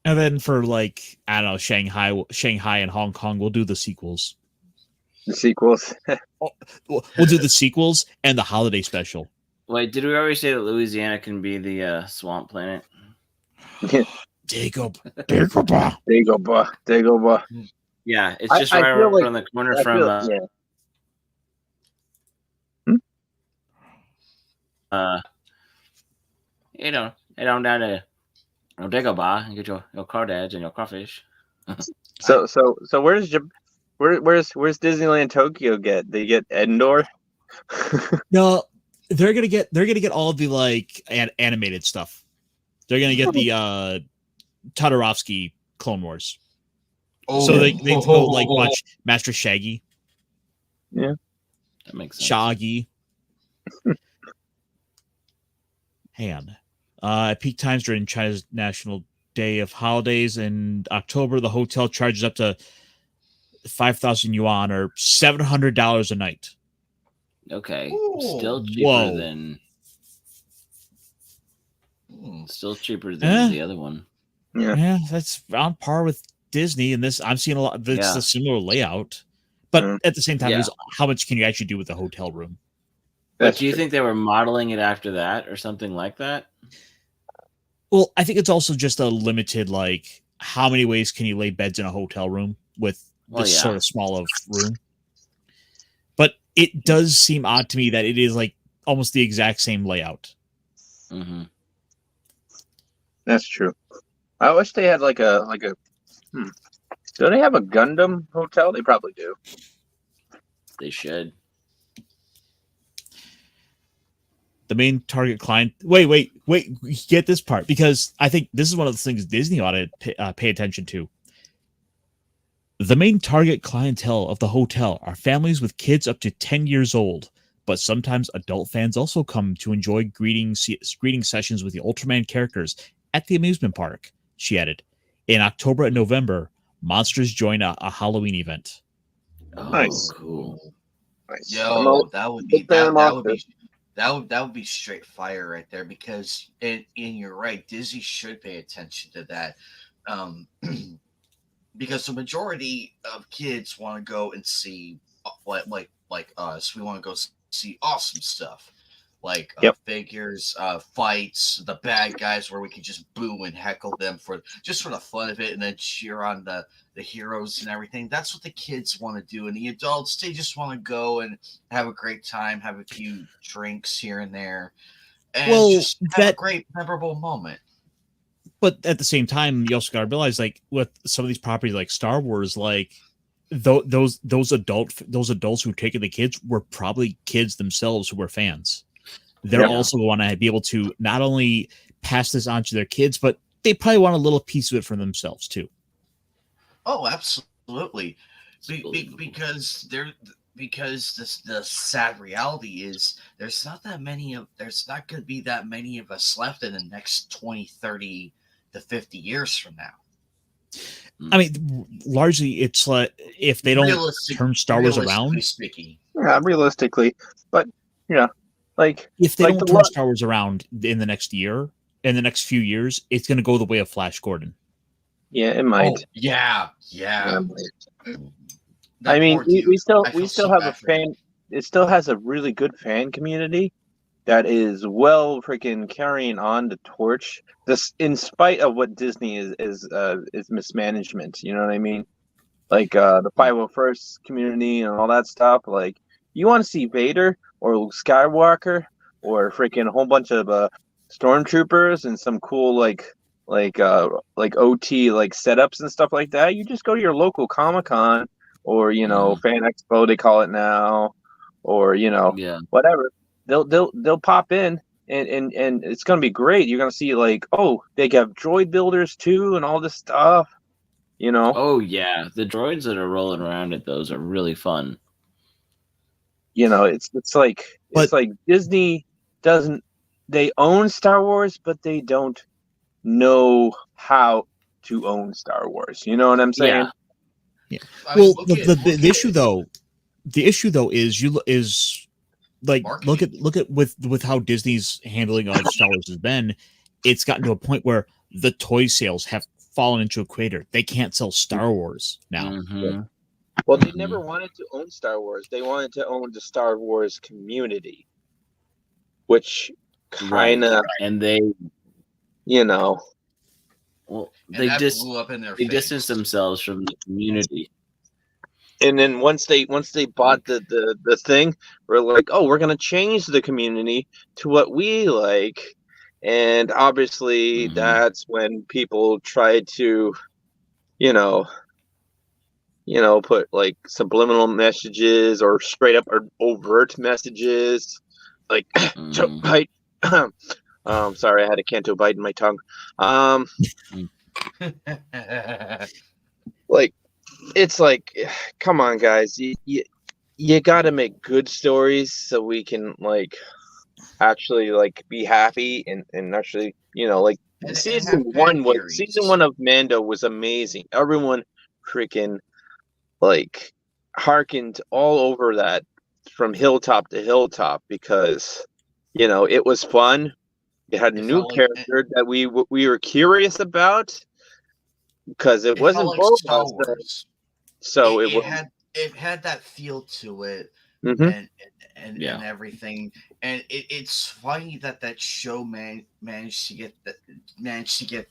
And then for like I don't know, Shanghai and Hong Kong, we'll do the sequels. The sequels. We'll do the sequels and the holiday special. Wait, did we already say that Louisiana can be the swamp planet? Dagobah. There you go, boy. There you go, boy. Yeah, it's just I right feel like around the corner I from feel yeah. you know, head on down to Dagobah and get your crawdads and your crawfish. So where's Disneyland Tokyo get? They get Endor? No, they're gonna get all the like animated stuff. They're gonna get the Todorowsky Clone Wars. Oh, So they can go like watch Master Shaggy, That makes sense. Shaggy. Hang on. At peak times during China's National Day of Holidays in October, the hotel charges up to 5,000 yuan or $700 a night. Okay, Ooh. still cheaper Whoa. than Hmm. the other one. Yeah, that's on par with Disney. And this, I'm seeing a lot. It's Yeah. a similar layout, but Yeah. at the same time, Yeah. there's how much can you actually do with the hotel room? But That's do you true. think they were modeling it after that or something like that? Well, I think it's also just a limited, like, how many ways can you lay beds in a hotel room with Well, this yeah. sort of small of room? But it does seem odd to me that it is like almost the exact same layout. Mm-hmm. That's true. I wish they had like a Do they have a Gundam hotel? They probably do. They should. The main target client. Wait. Get this part, because I think this is one of the things Disney ought to pay attention to. The main target clientele of the hotel are families with kids up to 10 years old, but sometimes adult fans also come to enjoy greeting sessions with the Ultraman characters at the amusement park, she added. In October and November, monsters join a Halloween event. Oh, Nice. cool. Nice. Yo, that would be big fan of that would be monsters. that would be straight fire right there, because and you're right, Disney should pay attention to that. Because the majority of kids want to go and see like us. We want to go see awesome stuff, like Yep. figures, fights, the bad guys where we can just boo and heckle them for the fun of it, and then cheer on the heroes and everything. That's what the kids want to do, and the adults, they just want to go and have a great time, have a few drinks here and there, and just have a great memorable moment. But at the same time, you also got to realize, like, with some of these properties like Star Wars, like those adults who taken the kids were probably kids themselves who were fans. They're also want to be able to not only pass this on to their kids, but they probably want a little piece of it for themselves too. Oh, absolutely. Because the sad reality is there's not going to be that many of us left in the next 20, 30 to 50 years from now. I mean, largely it's like if they don't turn Star Wars around. Speaking. Yeah, realistically, but like if they like don't the turn Star Wars around in the next year, in the next few years, it's going to go the way of Flash Gordon. Yeah, it might. Oh, yeah. I mean, we still have a fan. It still has a really good fan community that is well freaking carrying on the torch. This, in spite of what Disney is mismanagement. You know what I mean? Like the 501st community and all that stuff. Like, you want to see Vader or Luke Skywalker or freaking a whole bunch of stormtroopers and some cool like OT like setups and stuff like that. You just go to your local Comic-Con or Fan Expo, they call it now, or whatever. They'll pop in and it's gonna be great. You're gonna see like, oh, they have droid builders too and all this stuff. Oh yeah, the droids that are rolling around at those are really fun. It's like Disney doesn't. They own Star Wars, but they don't know how to own Star Wars. You know what I'm saying? Yeah. Well, the issue though is like marketing. look at with how Disney's handling of Star Wars has been. It's gotten to a point where the toy sales have fallen into a crater. They can't sell Star Wars now. Mm-hmm. Well, they never wanted to own Star Wars. They wanted to own the Star Wars community, which kind of, and they, well, they just blew up in their they face. distanced themselves from the community. And then once they bought the thing, we're like, oh, we're gonna change the community to what we like. And obviously, that's when people tried to, put like subliminal messages or straight up or overt messages, like, bite. Sorry, I had a Canto bite in my tongue. Like, it's like, come on, guys, you got to make good stories so we can like actually like be happy and actually like season one of Mando was amazing. Everyone freaking like hearkened all over that from hilltop to hilltop because it was fun. It had a new character that we were curious about because it wasn't like Boba, Star Wars. So it had that feel to it. Mm-hmm. And everything, and it's funny that show managed to get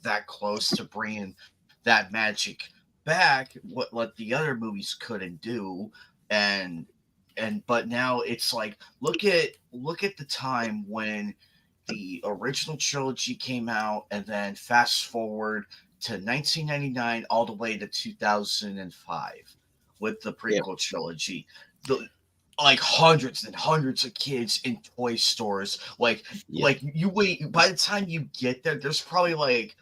that close to bringing that magic back, what the other movies couldn't do, but now it's like look at the time when the original trilogy came out, and then fast forward to 1999 all the way to 2005 with the prequel trilogy. Like hundreds and hundreds of kids in toy stores. Like you wait. By the time you get there, there's probably like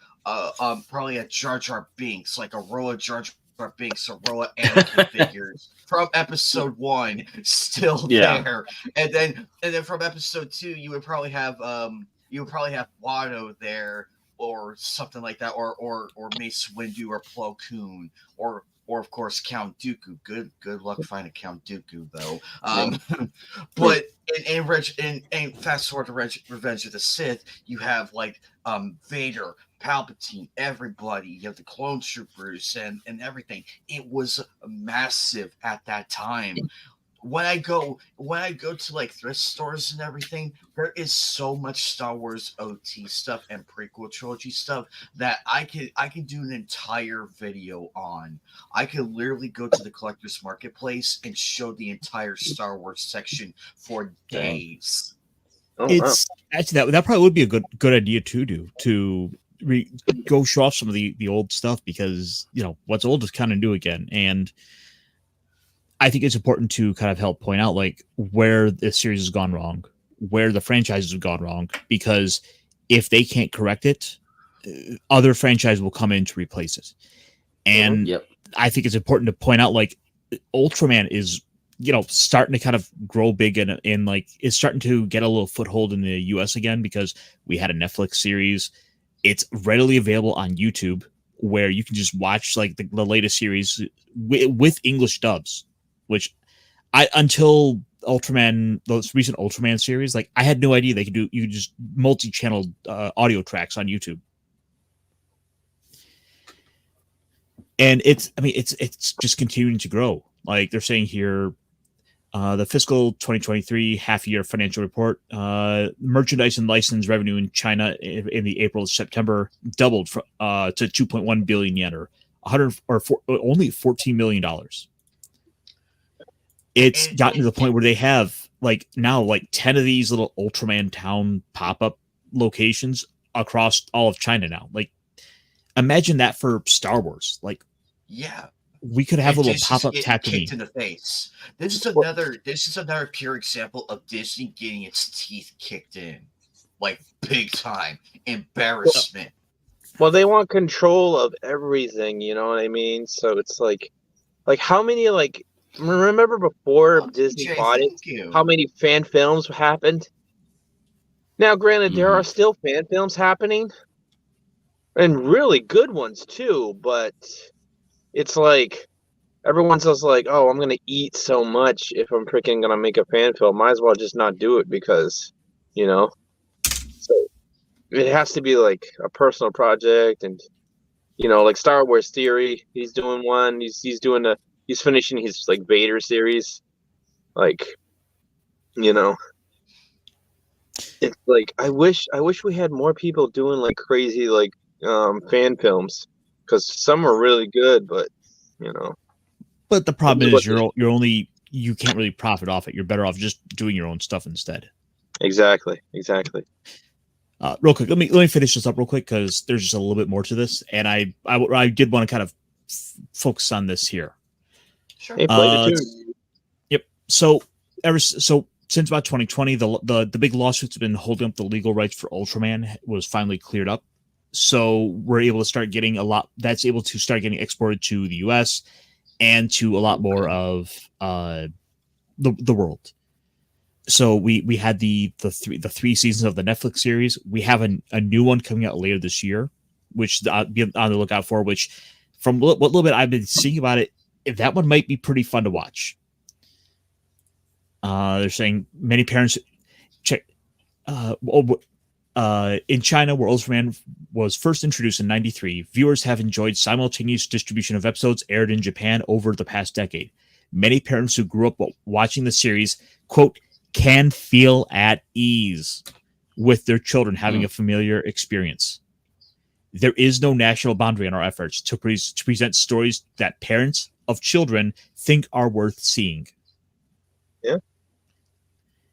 probably a Jar Jar Binks, like a row of Jar Jar Binks, a row of Anakin figures from Episode 1 still there, and then from Episode 2, you would probably have Watto there or something like that, or Mace Windu or Plo Koon or of course Count Dooku. Good luck finding Count Dooku though. But and fast forward to Revenge of the Sith, you have like Vader, Palpatine, everybody. You have the clone troopers and everything. It was massive at that time. When I go to like thrift stores and everything, there is so much Star Wars OT stuff and prequel trilogy stuff that I could do an entire video on. I could literally go to the collector's marketplace and show the entire Star Wars section for days. It's actually that probably would be a good idea to go show off some of the old stuff, because what's old is kind of new again. And I think it's important to kind of help point out like where the series has gone wrong, where the franchises have gone wrong, because if they can't correct it, other franchises will come in to replace it. And I think it's important to point out like Ultraman is, starting to kind of grow big and like it's starting to get a little foothold in the US again, because we had a Netflix series. It's readily available on YouTube. where you can just watch like the latest series with English dubs, which until Ultraman, those recent Ultraman series, like I had no idea they could do. You just multi-channel audio tracks on YouTube, and it's just continuing to grow. Like they're saying here, the fiscal 2023 half-year financial report, merchandise and license revenue in China in the April to September doubled to 2.1 billion yen, or only $14 million. It's gotten to the point where they have like 10 of these little Ultraman Town pop-up locations across all of China now. Like, imagine that for Star Wars. Like, yeah. We could have a little pop-up kicked Tatooine in the face. This is another pure example of Disney getting its teeth kicked in, like big time embarrassment. Well, they want control of everything, you know what I mean? So it's like how many remember before Disney bought it? How many fan films happened? Now, granted, there are still fan films happening, and really good ones too, but it's like everyone's just like, oh, I'm gonna eat so much if I'm freaking gonna make a fan film. Might as well just not do it because, you know. So it has to be like a personal project, and you know, like Star Wars Theory. He's doing one. He's finishing his like Vader series. Like, you know, it's like I wish we had more people doing like crazy like fan films, because some are really good, but you know. But the problem is you can't really profit off it. You're better off just doing your own stuff instead. Exactly. Real quick, let me finish this up real quick because there's just a little bit more to this, and I did want to kind of focus on this here. Sure. Hey, play the tune. Yep. So since about 2020, the big lawsuits have been holding up the legal rights for Ultraman was finally cleared up. So we're able to start getting getting exported to the US and to a lot more of the world. So we had the three seasons of the Netflix series. We have a new one coming out later this year, which I'll be on the lookout for. Which, from what little bit I've been seeing about it, that one might be pretty fun to watch. They're saying many parents check. In China, where Ultraman was first introduced in '93, viewers have enjoyed simultaneous distribution of episodes aired in Japan over the past decade. Many parents who grew up watching the series, quote, can feel at ease with their children having a familiar experience. There is no national boundary in our efforts to present stories that parents of children think are worth seeing. Yeah.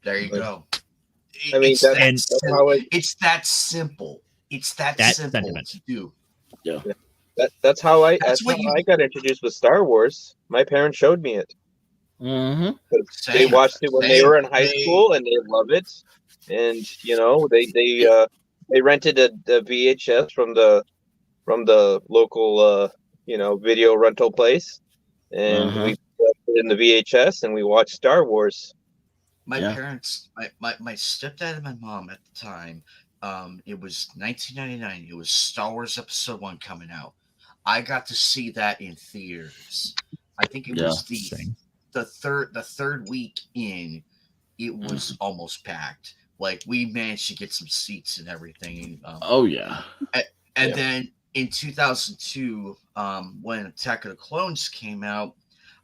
There you go. I mean, it's that simple. It's that simple sentiment to do. Yeah. That's how I got introduced with Star Wars. My parents showed me it. Mm-hmm. They watched it when they were in high school, and they love it. And you know, they rented the VHS from the local video rental place, and we put it in the VHS, and we watched Star Wars. My parents, my stepdad and my mom at the time, it was 1999. It was Star Wars Episode 1 coming out. I got to see that in theaters. I think it was the third week in. It was almost packed. Like, we managed to get some seats and everything. And then in 2002, when Attack of the Clones came out,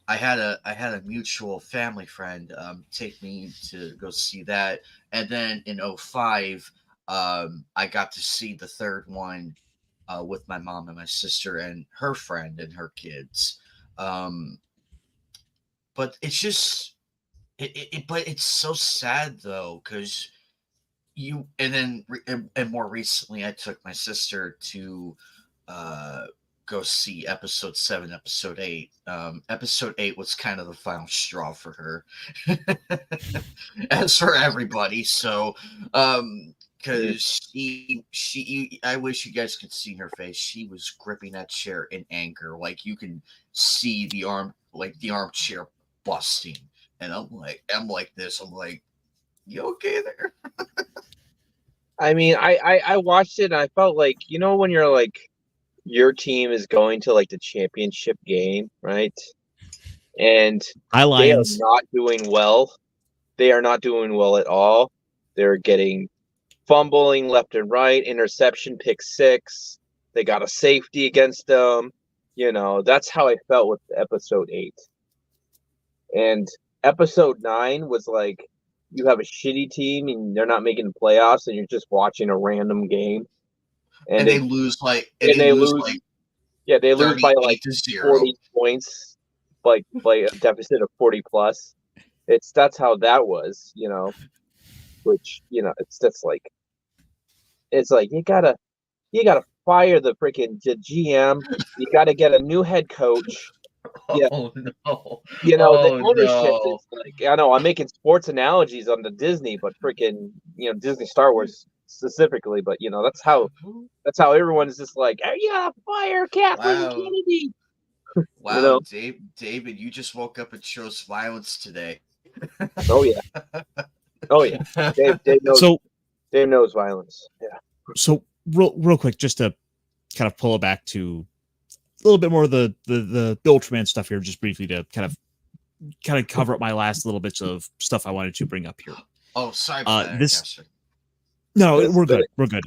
I had a mutual family friend take me to go see that, and then in 2005, I got to see the third one with my mom and my sister and her friend and her kids. But it's just but it's so sad though, because and more recently I took my sister to go see episode 7, episode 8. Episode 8 was kind of the final straw for her, as for everybody. So, because I wish you guys could see her face. She was gripping that chair in anger, like you can see the armchair busting. And I'm like this. I'm like, you okay there? I mean, I watched it and I felt like, you know, when you're like your team is going to like the championship game, right? And Hi, they are Lions. not doing well. They are not doing well at all. They're getting fumbling left and right, interception, pick six. They got a safety against them. That's how I felt with episode 8. And episode 9 was like, you have a shitty team and they're not making the playoffs, and you're just watching a random game. And they lose like they lose by like 38-0. 40 points, like a deficit of 40 plus. That's how that was, which, it's just like, it's like you gotta fire the freaking GM. You gotta get a new head coach. Yeah. Oh no. The ownership is like, I know I'm making sports analogies on the Disney, but freaking, Disney Star Wars specifically, but that's how everyone is just like, oh yeah, fire Kathleen Kennedy. Wow, David, you just woke up and chose violence today. Oh yeah. Dave knows violence. Yeah. So real quick, just to kind of pull it back to a little bit more of the Ultraman stuff here, just briefly to kind of cover up my last little bits of stuff I wanted to bring up here. Oh, sorry. We're good. We're good.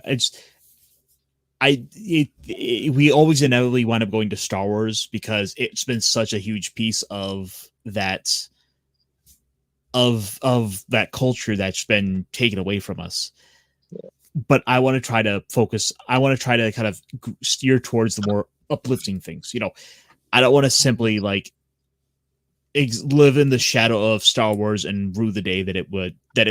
We always inevitably wind up going to Star Wars because it's been such a huge piece of that culture that's been taken away from us. But I want to try to focus. I want to try to kind of steer towards the more uplifting things. I don't want to simply like live in the shadow of Star Wars and rue the day that it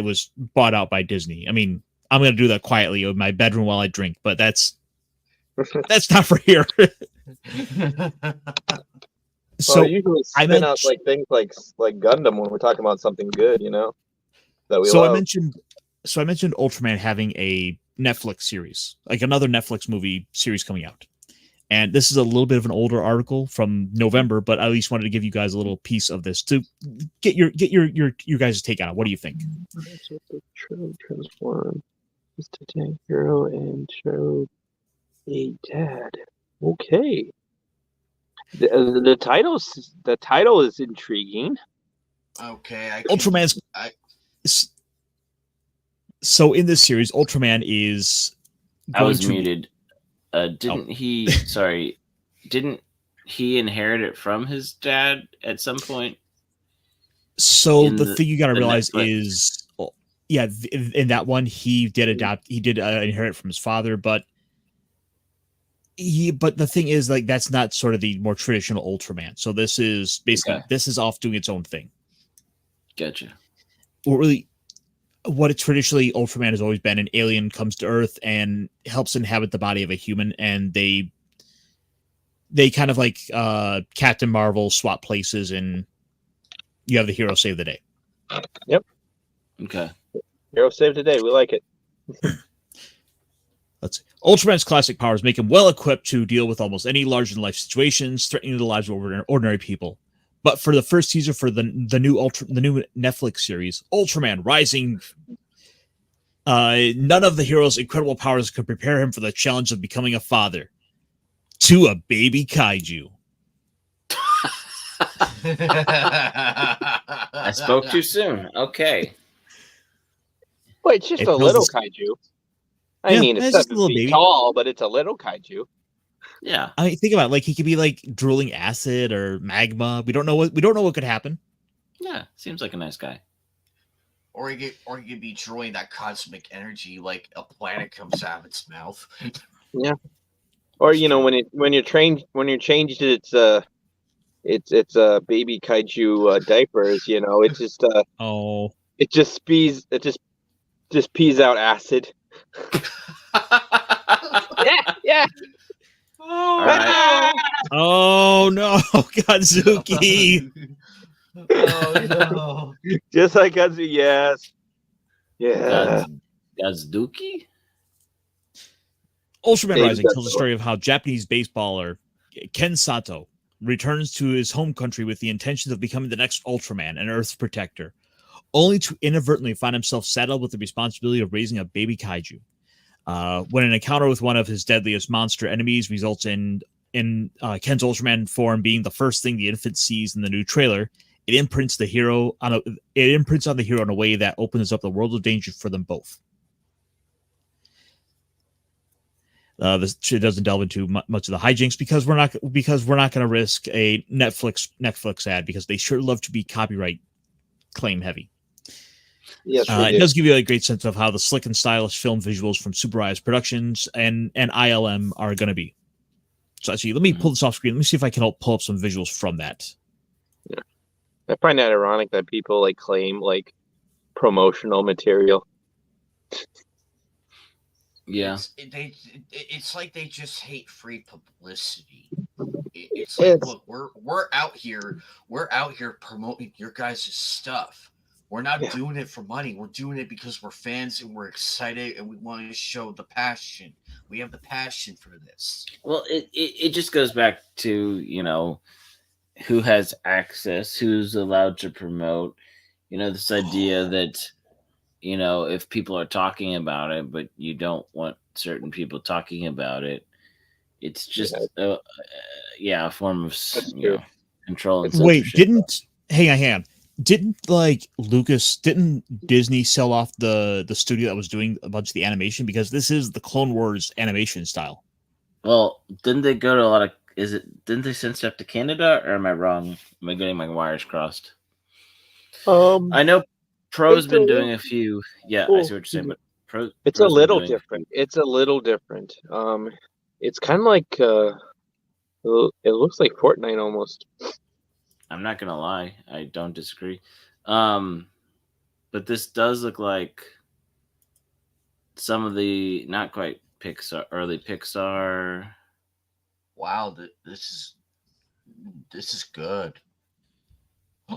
was bought out by Disney. I mean, I'm going to do that quietly in my bedroom while I drink, but that's not for here. So usually spin out like things like Gundam when we're talking about something good, that we love. I mentioned Ultraman having a Netflix series, like another Netflix movie series coming out. And this is a little bit of an older article from November, but I at least wanted to give you guys a little piece of this to get your guys' take on it. What do you think? Transform is to take hero and show a dad. Okay. The title is intriguing. Okay, Ultraman's. So in this series, Ultraman is. I was muted. Didn't he inherit it from his dad at some point? So the thing you got to realize is, in that one he did inherit from his father, but the thing is, like, that's not sort of the more traditional Ultraman. So this is basically this is off doing its own thing. Gotcha. What it traditionally Ultraman has always been, an alien comes to Earth and helps inhabit the body of a human, and they kind of like Captain Marvel swap places, and you have the hero save the day. Yep. Okay. Hero save the day. We like it. Let's see. Ultraman's classic powers make him well equipped to deal with almost any larger-than-life situations threatening the lives of ordinary people. But for the first teaser for the new Netflix series, Ultraman Rising, none of the hero's incredible powers could prepare him for the challenge of becoming a father to a baby kaiju. I spoke too soon. Okay. Well, it's just a little kaiju. I mean, it's 7 feet tall, but it's a little kaiju. Yeah. I mean, think about it. Like, he could be like drooling acid or magma. We don't know what could happen. Yeah, seems like a nice guy. Or he could be drooling that cosmic energy, like a planet comes out of its mouth. Yeah. Or when you're changed its baby kaiju diapers, it's just it just pees out acid. Yeah. All right. Oh no, Godzuki. Oh no. Just like Godzuki, yes. Yeah. Godzuki? Ultraman Rising tells the story of how Japanese baseballer Ken Sato returns to his home country with the intentions of becoming the next Ultraman and Earth's protector, only to inadvertently find himself saddled with the responsibility of raising a baby kaiju. When an encounter with one of his deadliest monster enemies results in Ken's Ultraman form being the first thing the infant sees in the new trailer, it imprints on the hero in a way that opens up the world of danger for them both. This doesn't delve into much of the hijinks because we're not going to risk a Netflix ad because they sure love to be copyright claim heavy. Yes, it does give you a great sense of how the slick and stylish film visuals from Super Eyes Productions and ILM are going to be. So actually, let me pull this off screen. Let me see if I can help pull up some visuals from that. Yeah, I find that ironic that people like claim like promotional material. Yeah, it's like they just hate free publicity. It's like, look, we're out here promoting your guys' stuff. We're not doing it for money. We're doing it because we're fans and we're excited and we want to show the passion. We have the passion for this. Well, it just goes back to, you know, who has access, who's allowed to promote, you know, this idea that, you know, if people are talking about it, but you don't want certain people talking about it, it's just a form of control and censorship. Hang on. Didn't Disney sell off the studio that was doing a bunch of the animation, because this is the Clone Wars animation style? Well, didn't they go to a lot of? Didn't they send stuff to Canada, or am I wrong? Am I getting my wires crossed? I know Pro's been doing a few. Yeah, I see what you're saying, but it's a little different. It's a little different. It's kind of like it looks like Fortnite almost. I'm not gonna lie, I don't disagree. But this does look like some of the not quite early Pixar. Wow, this is good.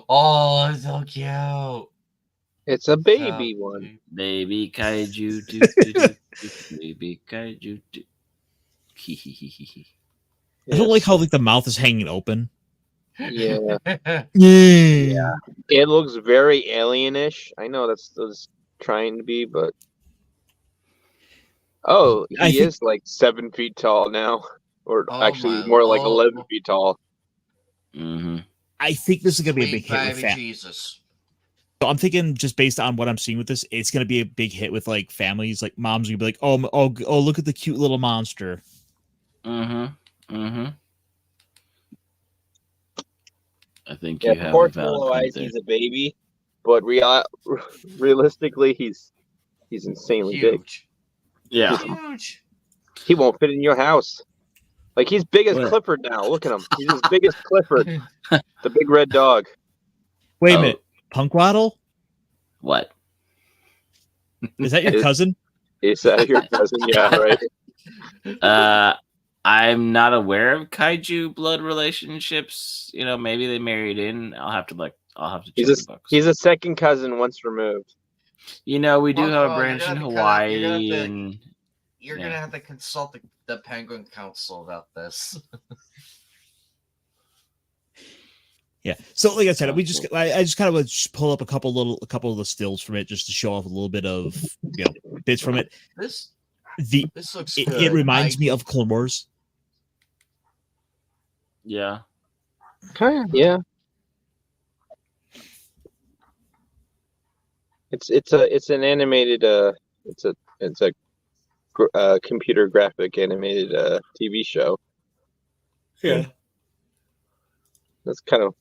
Oh, it's so cute. It's a baby one. Baby kaiju, baby kaiju. I don't like how like the mouth is hanging open. Yeah. Yeah. It looks very alienish. I know that's trying to be, but he is like 7 feet tall now, or actually more like 11 feet tall. Mm-hmm. I think this is gonna be a big hit with families. Jesus. So I'm thinking, just based on what I'm seeing with this, it's gonna be a big hit with like families. Like moms gonna be like, oh, look at the cute little monster. Mm-hmm. Mm-hmm. I think you have proportional-wise, he's a baby, but realistically, he's insanely big. Yeah, huge. He won't fit in your house. Like, he's big as Clifford now. Look at him. He's as big as Clifford, the big red dog. Wait a minute, Punkwaddle? What? Is that your cousin? Is that your cousin? Yeah, right. I'm not aware of kaiju blood relationships. You know, maybe they married in. I'll have to check the books. He's a second cousin once removed. You know, we do have a branch in Hawaii, and you're gonna have to consult the Penguin Council about this. Yeah. So, like I said, I just kind of pull up a couple of the stills from it just to show off a little bit of bits from it. This looks good. It reminds me of Clone Wars. Yeah. Kind of, yeah. It's an animated it's a computer graphic animated TV show. Yeah. That's kind of.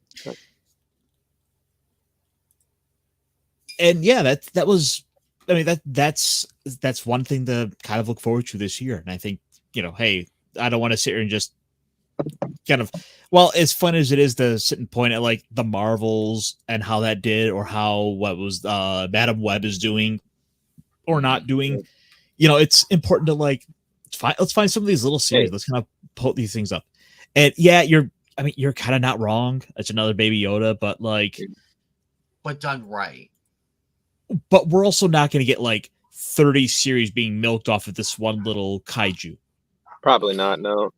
And yeah, that was. I mean that's one thing to kind of look forward to this year, and I think hey, I don't want to sit here and just kind of, well, as fun as it is to sit and point at like the Marvels and how that did, or how what was Madam Web is doing or not doing, it's important to like let's find some of these little series. Let's kind of pull these things up, and yeah, you're kind of not wrong. It's another Baby Yoda, but done right. But we're also not going to get like 30 series being milked off of this one little kaiju. Probably not. No.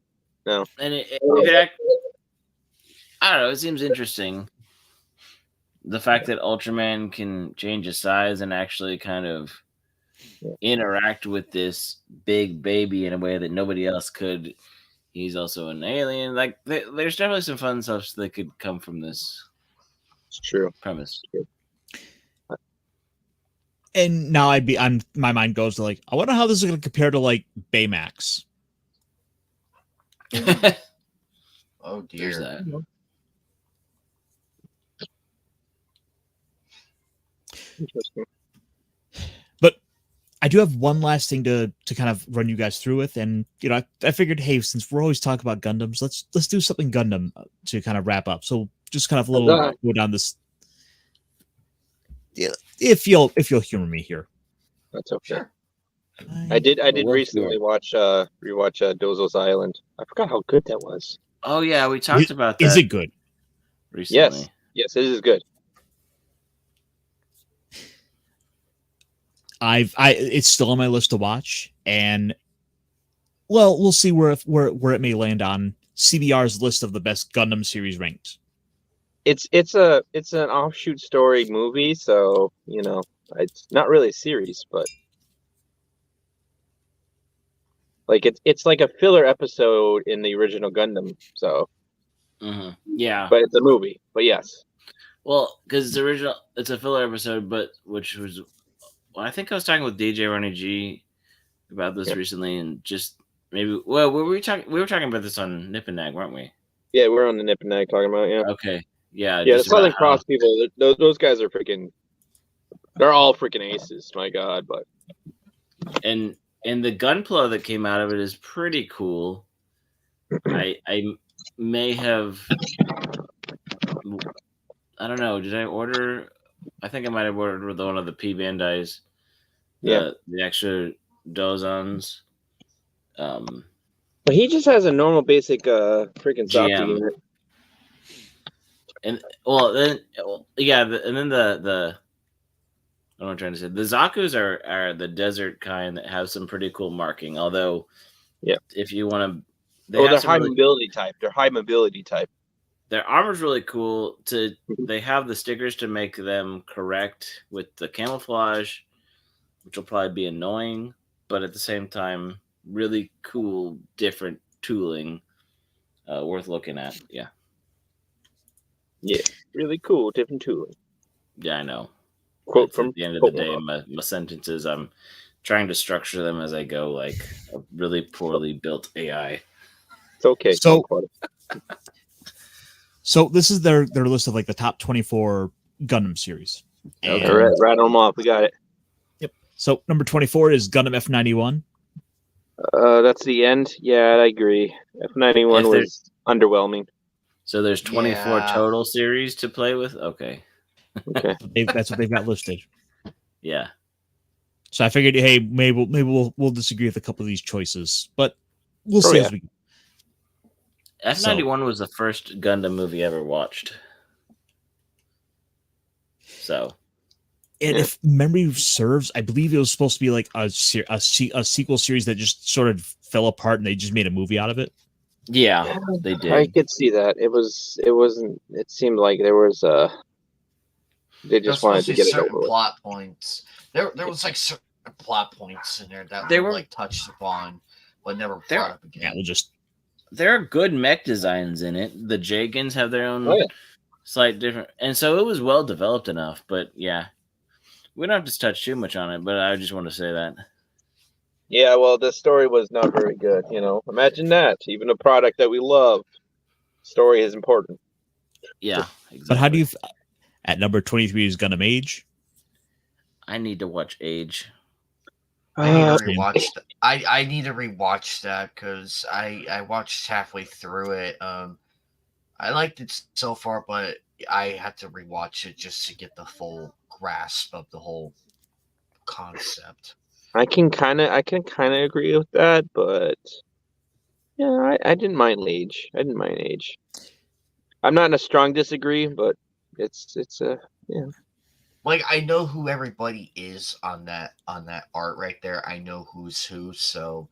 And I don't know. It seems interesting. The fact that Ultraman can change his size and actually kind of interact with this big baby in a way that nobody else could. He's also an alien. Like there's definitely some fun stuff that could come from this. It's true. Premise. And now my mind goes to like, I wonder how this is going to compare to like Baymax. Oh There's dear. that. Interesting. But I do have one last thing to kind of run you guys through with, and I figured, hey, since we're always talking about Gundams, let's do something Gundam to kind of wrap up. So just kind of a little go down this. Yeah, if you'll humor me here. That's okay. Sure. I did recently Sure. rewatch Dozo's Island. I forgot how good that was. Oh yeah, we talked about that. Is it good? Recently? Yes, it is good. It's still on my list to watch, and well, we'll see where it may land on CBR's list of the best Gundam series ranked. It's an offshoot story movie, so it's not really a series, but like it's like a filler episode in the original Gundam. So Yeah, but it's a movie. But yes, well, because it's a filler episode, but which was. Well, I think I was talking with DJ Ronnie G about this recently, and just maybe. Well, we were talking about this on Nip and Nag, weren't we? Yeah, we're on the Nip and Nag talking about Okay, yeah, the Southern Cross people. Those guys are freaking. They're all freaking aces. My God, but and the gunpla that came out of it is pretty cool. I may have. I don't know. Did I order? I think I might have ordered one of the P Bandais. The extra dozons. But he just has a normal basic freaking Zaku unit. And then the what am I trying to say? The Zakus are the desert kind that have some pretty cool marking. Although, if you want to, they're high mobility type. They're high mobility type. Their armor's really cool. They have the stickers to make them correct with the camouflage, which will probably be annoying, but at the same time, really cool, different tooling, worth looking at. Yeah. Yeah, really cool, different tooling. Yeah, I know. Quote from at the end of the day, my sentences, I'm trying to structure them as I go, like a really poorly built AI. It's okay. So this is their list of like the top 24 Gundam series. Okay, rattle them off. We got it. Yep. So number 24 is Gundam F91. That's the end. Yeah, I agree. F91 was underwhelming. So there's 24 total series to play with. Okay. That's what they've got listed. Yeah. So I figured, hey, maybe we'll disagree with a couple of these choices, but we'll see as we go. F91 was the first Gundam movie ever watched. So, and if memory serves, I believe it was supposed to be like a sequel series that just sort of fell apart, and they just made a movie out of it. Yeah, they did. I could see that. It wasn't. It seemed like there was they just wanted to get it over with. Plot points. There was like certain plot points in there that they were like touched upon, but never brought up again. Yeah, we'll just. There are good mech designs in it. The Jagans have their own slight different, and so it was well developed enough. But yeah, we don't have to touch too much on it. But I just want to say that. Yeah, well, the story was not very good. Imagine that. Even a product that we love, story is important. Yeah, exactly. But how do you? At number 23 is Gundam Age. I need to watch Age. I need to rewatch. I need to rewatch that because I watched halfway through it. I liked it so far, but I had to rewatch it just to get the full grasp of the whole concept. I can kind of agree with that, but yeah, I didn't mind Age. I'm not in a strong disagree, but it's yeah. Like I know who everybody is on that art right there. I know who's who, so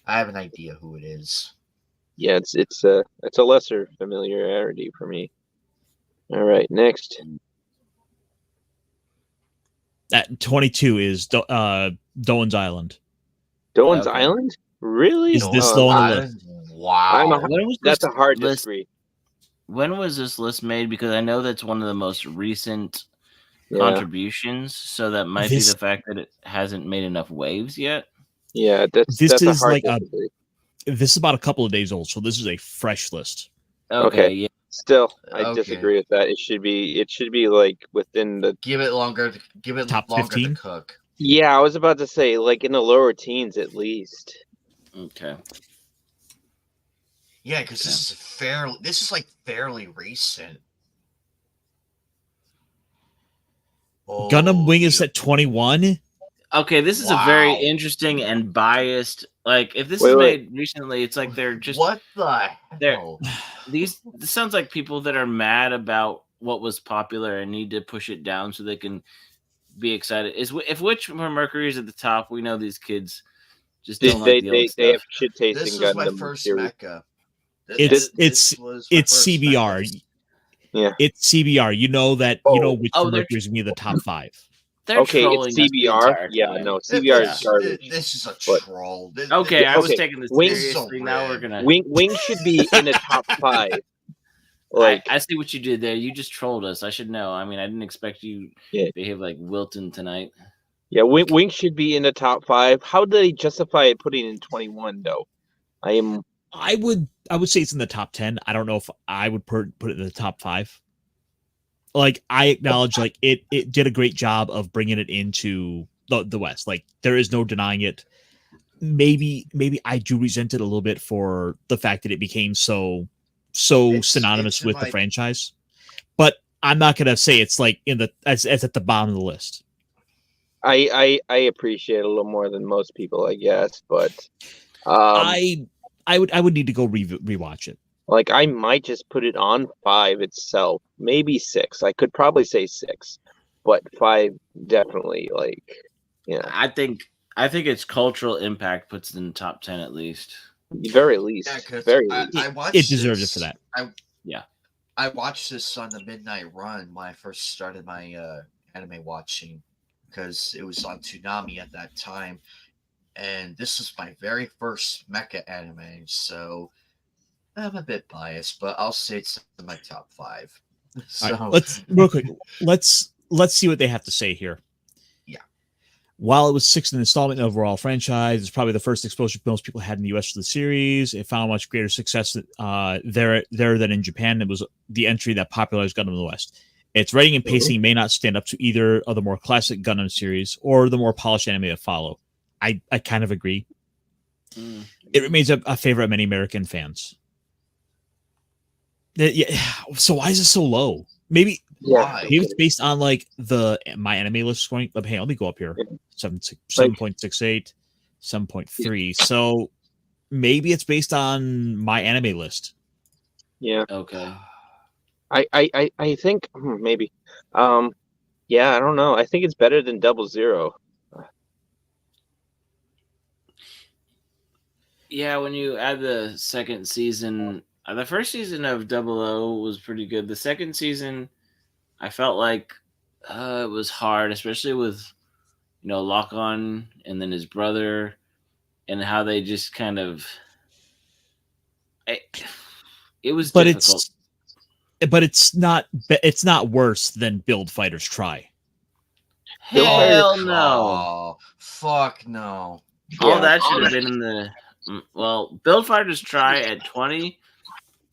I have an idea who it is. Yeah, it's a lesser familiarity for me. All right, next. That 22 is Doan's Island. Doan's Okay. Island? Really? Is this low on the list? Wow. When was That's this a hard list? disagree. When was this list made? Because I know that's one of the most recent contributions, so that might be the fact that it hasn't made enough waves yet. Yeah, that's This a is hard like disagree. this is about a couple of days old, so this is a fresh list. Okay. Yeah. Still, I Okay. disagree with that. It should be like within the Give it longer. Give it Top longer 15? to cook. Yeah, I was about to say like in the lower teens at least. Okay. Yeah, because this is like fairly recent. Gundam Wing is at 21. Okay, this is a very interesting and biased. Like, if this is made recently, it's like they're just what the hell? This sounds like people that are mad about what was popular and need to push it down so they can be excited. If Witch from Mercury is at the top, we know these kids just don't like the old stuff. They have shit taste in This Gundam. was my first mecha. It's CBR. Yeah, it's CBR. You know that Witch from Mercury is gonna be in the top 5. Okay, it's CBR. Yeah, no, CBR is garbage. This is a troll. Okay, I was taking this seriously. So now we're gonna Wing should be in the top 5. Like I see what you did there. You just trolled us. I should know. I mean, I didn't expect you to behave like Wilton tonight. Yeah, Wing should be in the top 5. How do they justify putting in 21 though? I would say it's in the top 10. I don't know if I would put it in the top 5. Like, I acknowledge, like, it did a great job of bringing it into the West. Like, there is no denying it. Maybe I do resent it a little bit for the fact that it became so synonymous with the franchise. But I'm not gonna say it's like as at the bottom of the list. I appreciate it a little more than most people, I guess, but I would need to go rewatch it. Like, I might just put it on 5 itself, maybe 6. I could probably say 6, but 5 definitely. Like, yeah, I think its cultural impact puts it in the top 10 at least. Very least. Yeah, very least. I watched it deserves it for that. I watched this on the midnight run when I first started my anime watching, because it was on Toonami at that time, and this was my very first mecha anime, so I'm a bit biased, but I'll say it's in my top 5. So right, let's real quick. Let's see what they have to say here. Yeah. While it was 6th in installment in the overall franchise, it's probably the first exposure most people had in the US for the series. It found much greater success there than in Japan. It was the entry that popularized Gundam in the West. Its writing and pacing may not stand up to either of the more classic Gundam series or the more polished anime that follow. I kind of agree. It remains a favorite of many American fans. Yeah. So why is it so low? Maybe it's based on like my anime list scoring. But hey, let me go up here. 7.68, 7.3. So maybe it's based on my anime list. Yeah. Okay. I think maybe. Yeah, I don't know. I think it's better than 00. Yeah, when you add the second season, the first season of 00 was pretty good. The second season, I felt like it was hard, especially with Lock On and then his brother, and how they just kind of. It was difficult. But it's not worse than Build Fighters Try. Hell no! Oh, fuck no! All that should have been in the. Well, Build Fighters Try at 20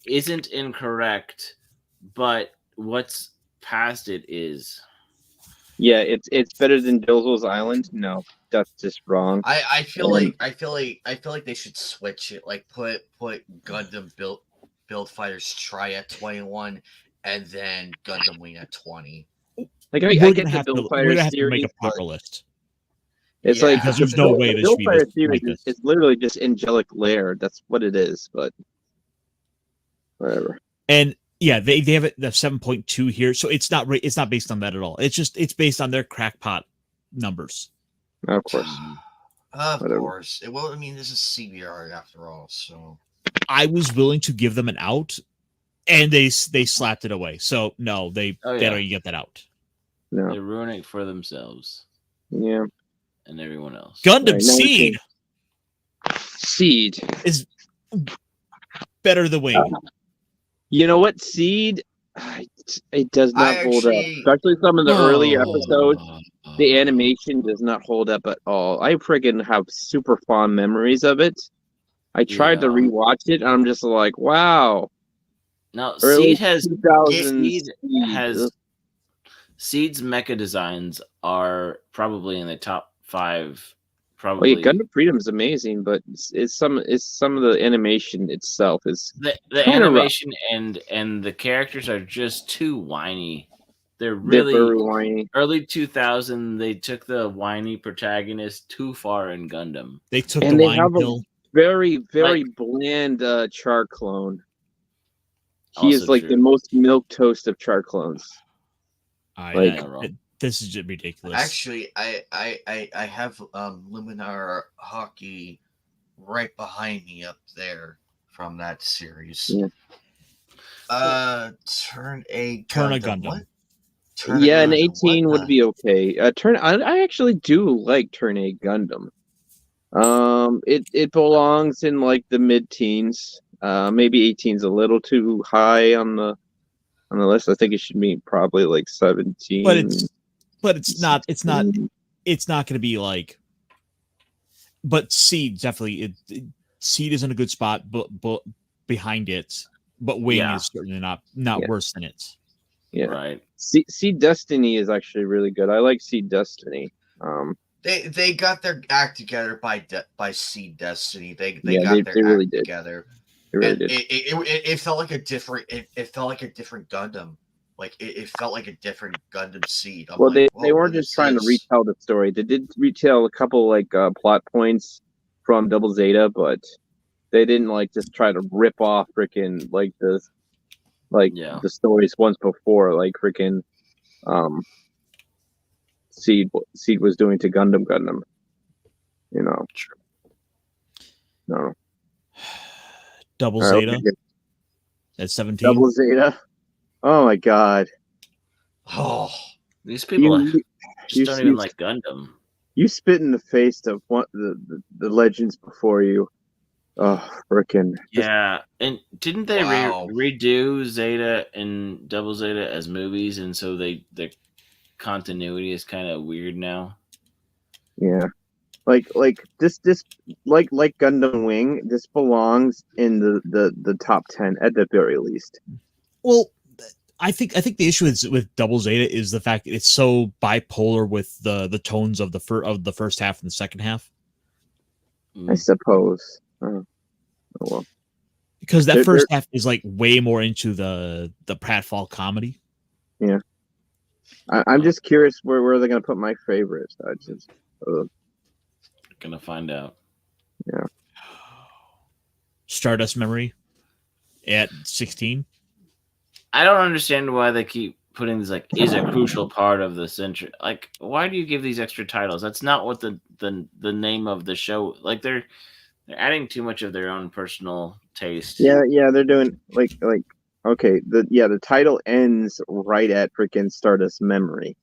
isn't incorrect, but what's past it is. Yeah, it's better than Dozel's Island. No, that's just wrong. I feel like they should switch it. Like put Gundam Build Fighters Try at 21, and then Gundam Wing at 20. Like I get the Build we're Fighters gonna have to series, make a proper list. It's like because there's no way this should be Build series like this. is literally just angelic lair. That's what it is. But whatever. And yeah, they have it the 7.2 here, so it's not based on that at all. It's based on their crackpot numbers. Of course. Of course. Well, I mean, this is CBR after all, so I was willing to give them an out, and they slapped it away. So no, they don't get that out. No. They're ruining it for themselves. Yeah. and everyone else. Gundam Right, Seed Seed. is better than Wing. You know what? Seed, it does not hold up. Especially some of the earlier episodes. The animation does not hold up at all. I friggin' have super fond memories of it. I tried to rewatch it, and I'm just like, wow. Now, Early Seed has 2000s Seed's mecha designs are probably in the top 5. Well, Probably yeah, Gundam Freedom is amazing, but it's some of the animation itself is the animation and the characters are just too whiny. They're really very whiny. Early 2000. They took the whiny protagonist too far in Gundam. They took And the they wine have pill. a very bland Char clone. He is like the most milk toast of Char clones. This is just ridiculous. Actually, I have Luminar Hockey right behind me up there from that series. Yeah. Turn a Gundam. What? An 18 would be okay. I actually do like Turn A Gundam. It belongs in like the mid-teens. Maybe 18's a little too high on the list. I think it should be probably like 17. But it's not going to be like. But Seed definitely Seed is in a good spot, but behind it. But Wing is certainly not worse than it. Yeah, right. Seed Destiny is actually really good. I like Seed Destiny. They got their act together by Seed Destiny. They got their really act did. together. They really did. It felt like a different. It felt like a different Gundam. Like it felt like a different Gundam Seed. They weren't just trying to retell the story. They did retell a couple like plot points from Double Zeta, but they didn't like just try to rip off freaking like the stories once before, like freaking Seed was doing to Gundam. You know. Sure. No. Double Zeta at 17. Double Zeta. Oh my god. Oh, these people just don't even like Gundam. You spit in the face of the legends before you. Oh, frickin'. Yeah, and didn't they redo Zeta and Double Zeta as movies, and so the continuity is kind of weird now? Yeah. Like this like Gundam Wing, this belongs in the top 10 at the very least. Well, I think the issue with Double Zeta is the fact that it's so bipolar with the tones of the first half and the second half. I suppose. Oh well. Because that first half is like way more into the pratfall comedy. Yeah. I'm just curious where they're gonna put my favorites. Gonna find out. Yeah. Stardust Memory at 16. I don't understand why they keep putting this is a crucial part of the century. Like, why do you give these extra titles? That's not what the name of the show. Like, they're adding too much of their own personal taste. Yeah, they're doing like okay, the title ends right at freaking Stardust Memory.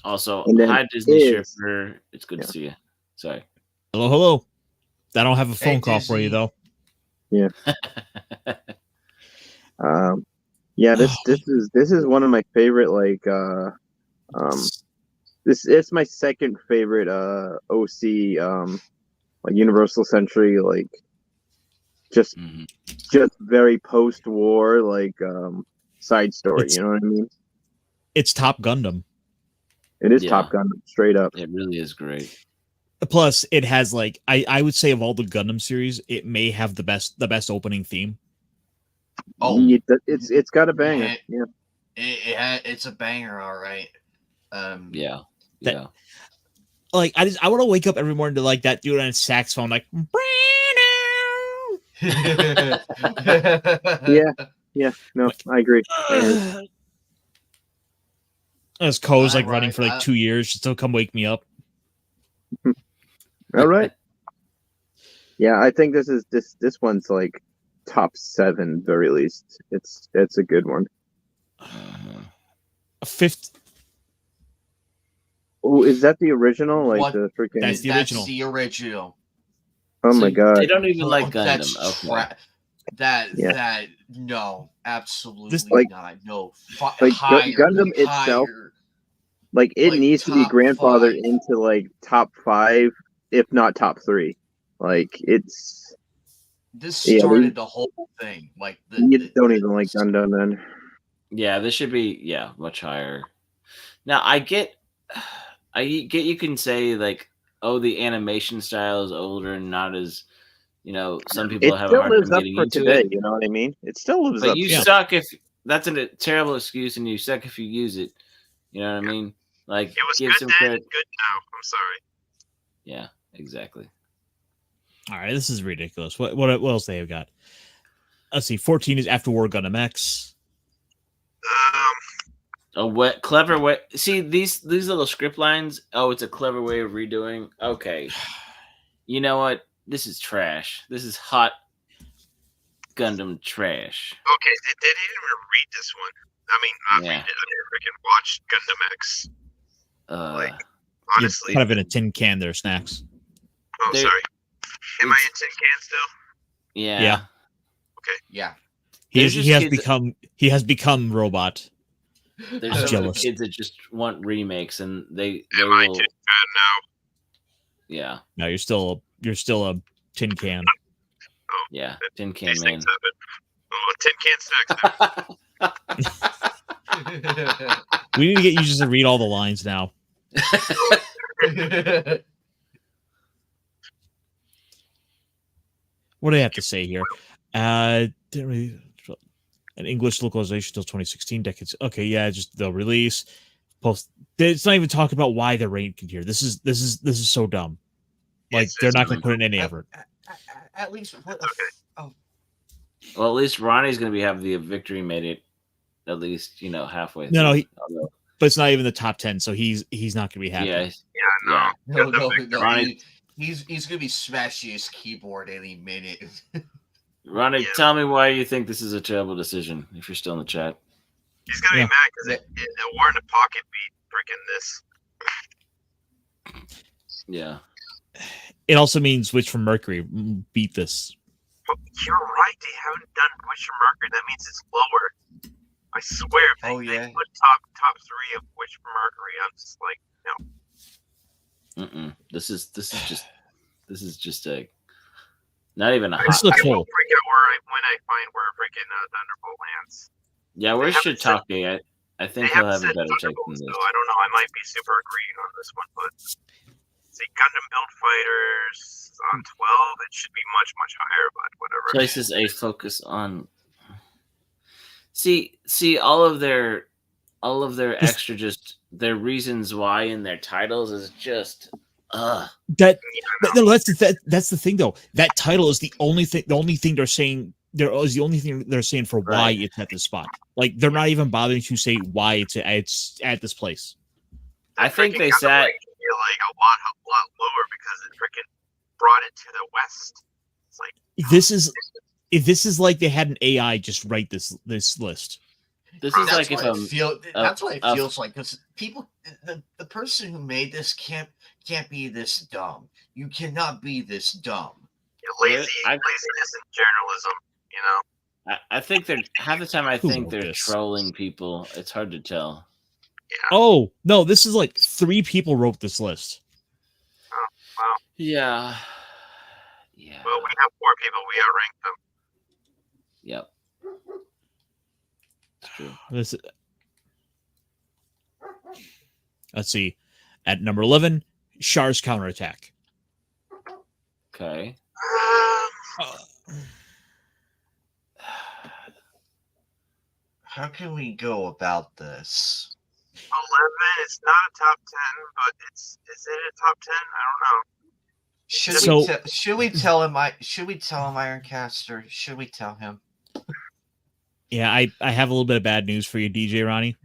Also, hi Disney Shipper. It's good to see you. Sorry. Hello. I don't have a phone call for you though. Yeah. This is one of my favorite it's my second favorite OC like Universal Century just very post-war side story, you know what I mean? It's Top Gundam. It is Top Gundam, straight up. It really is great. Plus, it has I would say of all the Gundam series, it may have the best opening theme. Oh, it's got a banger. Yeah, it's a banger, all right. Yeah. I want to wake up every morning to that dude on a saxophone, yeah. No, I agree. As Ko's running for 2 years, still come wake me up. All right. Yeah, I think this one's top 7 very least. It's a good one. Fifth. Oh, is that the original? Like What? the freaking. That's the original. The original. Oh So my god. They don't even like That's Gundam. Okay. that no, absolutely like- not. No, like higher, Gundam itself, higher. Like it Like, needs to be top grandfathered 5. into like top 5, if not top 3. Like it's. This Yeah, started the whole thing. Like You don't even like Gundam then. Yeah, this should be much higher. Now I get you can say like, oh, the animation style is older and not as some people It have a still hard lives time up getting for into today. it. You know what I mean? It still lives But up. you to suck if that's a terrible excuse, and you suck if you use it. You know what I mean? Like, It was give good some then, credit. good now. I'm sorry. Yeah, exactly. All right, this is ridiculous. What else they have got? Let's see. 14 is After War Gundam X. Clever way. See these little script lines. Oh, it's a clever way of redoing. Okay, you know what? This is trash. This is hot Gundam trash. Okay, they didn't even read this one. I mean, not read it. I never freaking watched Gundam X. Honestly. You're kind of in a tin can there, Snacks. Oh, sorry. Am I in tin can still? Yeah. Okay. Yeah. He has become robot. There's I'm some jealous. kids that just want remakes, and they Am I will. tin can now? Yeah. No, you're still a tin can. Oh, Yeah. Tin can these man. things happen. Oh, tin can snacks now. We need to get you just to read all the lines now. What do I have to say here? Didn't really an English localization till 2016 decades. Okay, yeah, just the release. Post. It's not even talking about why they're ranking here. This is so dumb. Like they're not going to put in any effort. At least what? Well, at least Ronnie's going to have the victory made it at least halfway. No, through. But it's not even the top 10, so he's not going to be happy. Yeah. No. Ronnie, he's gonna be smashing his keyboard any minute. Ronnie, tell me why you think this is a terrible decision. If you're still in the chat, he's gonna be mad because it War in the Pocket beat freaking this. Yeah. It also means Witch from Mercury beat this. But you're right. They haven't done Witch from Mercury. That means it's lower. I swear. If they put top 3 of Witch from Mercury, I'm just like, no. This is just a not even a hot. This looks I will cool. freak out when I find where freaking Thunderbolt lands. Yeah, where's Shiitake? I think he'll have a better take than this. So I don't know. I might be super agreeing on this one, but see, Gundam Build Fighters on 12. It should be much higher, but whatever. Places a focus on. See, all of their extra just their reasons why in their titles is just no, that's the thing though. That title is the only thing they're saying. Is the only thing they're saying for why it's at this spot. Like they're not even bothering to say why it's at this place. I think they said like a lot lower because it freaking brought it to the west. It's like this is like they had an AI just write this list. This is like that's what it feels like because people, the person who made this can't be this dumb. You cannot be this dumb. Laziness in journalism, I think they're half the time. I think they're trolling people. It's hard to tell. Yeah. Oh no, this is like 3 people wrote this list. Oh wow. Yeah. Well, we have 4 people. We outranked them. Yep. It's true. Let's see. At number 11, Char's counterattack. Okay. How can we go about this? 11. It's not a top 10, but is it a top 10? I don't know. Should we tell him Ironcaster? Should we tell him? Yeah, I have a little bit of bad news for you, DJ Ronnie.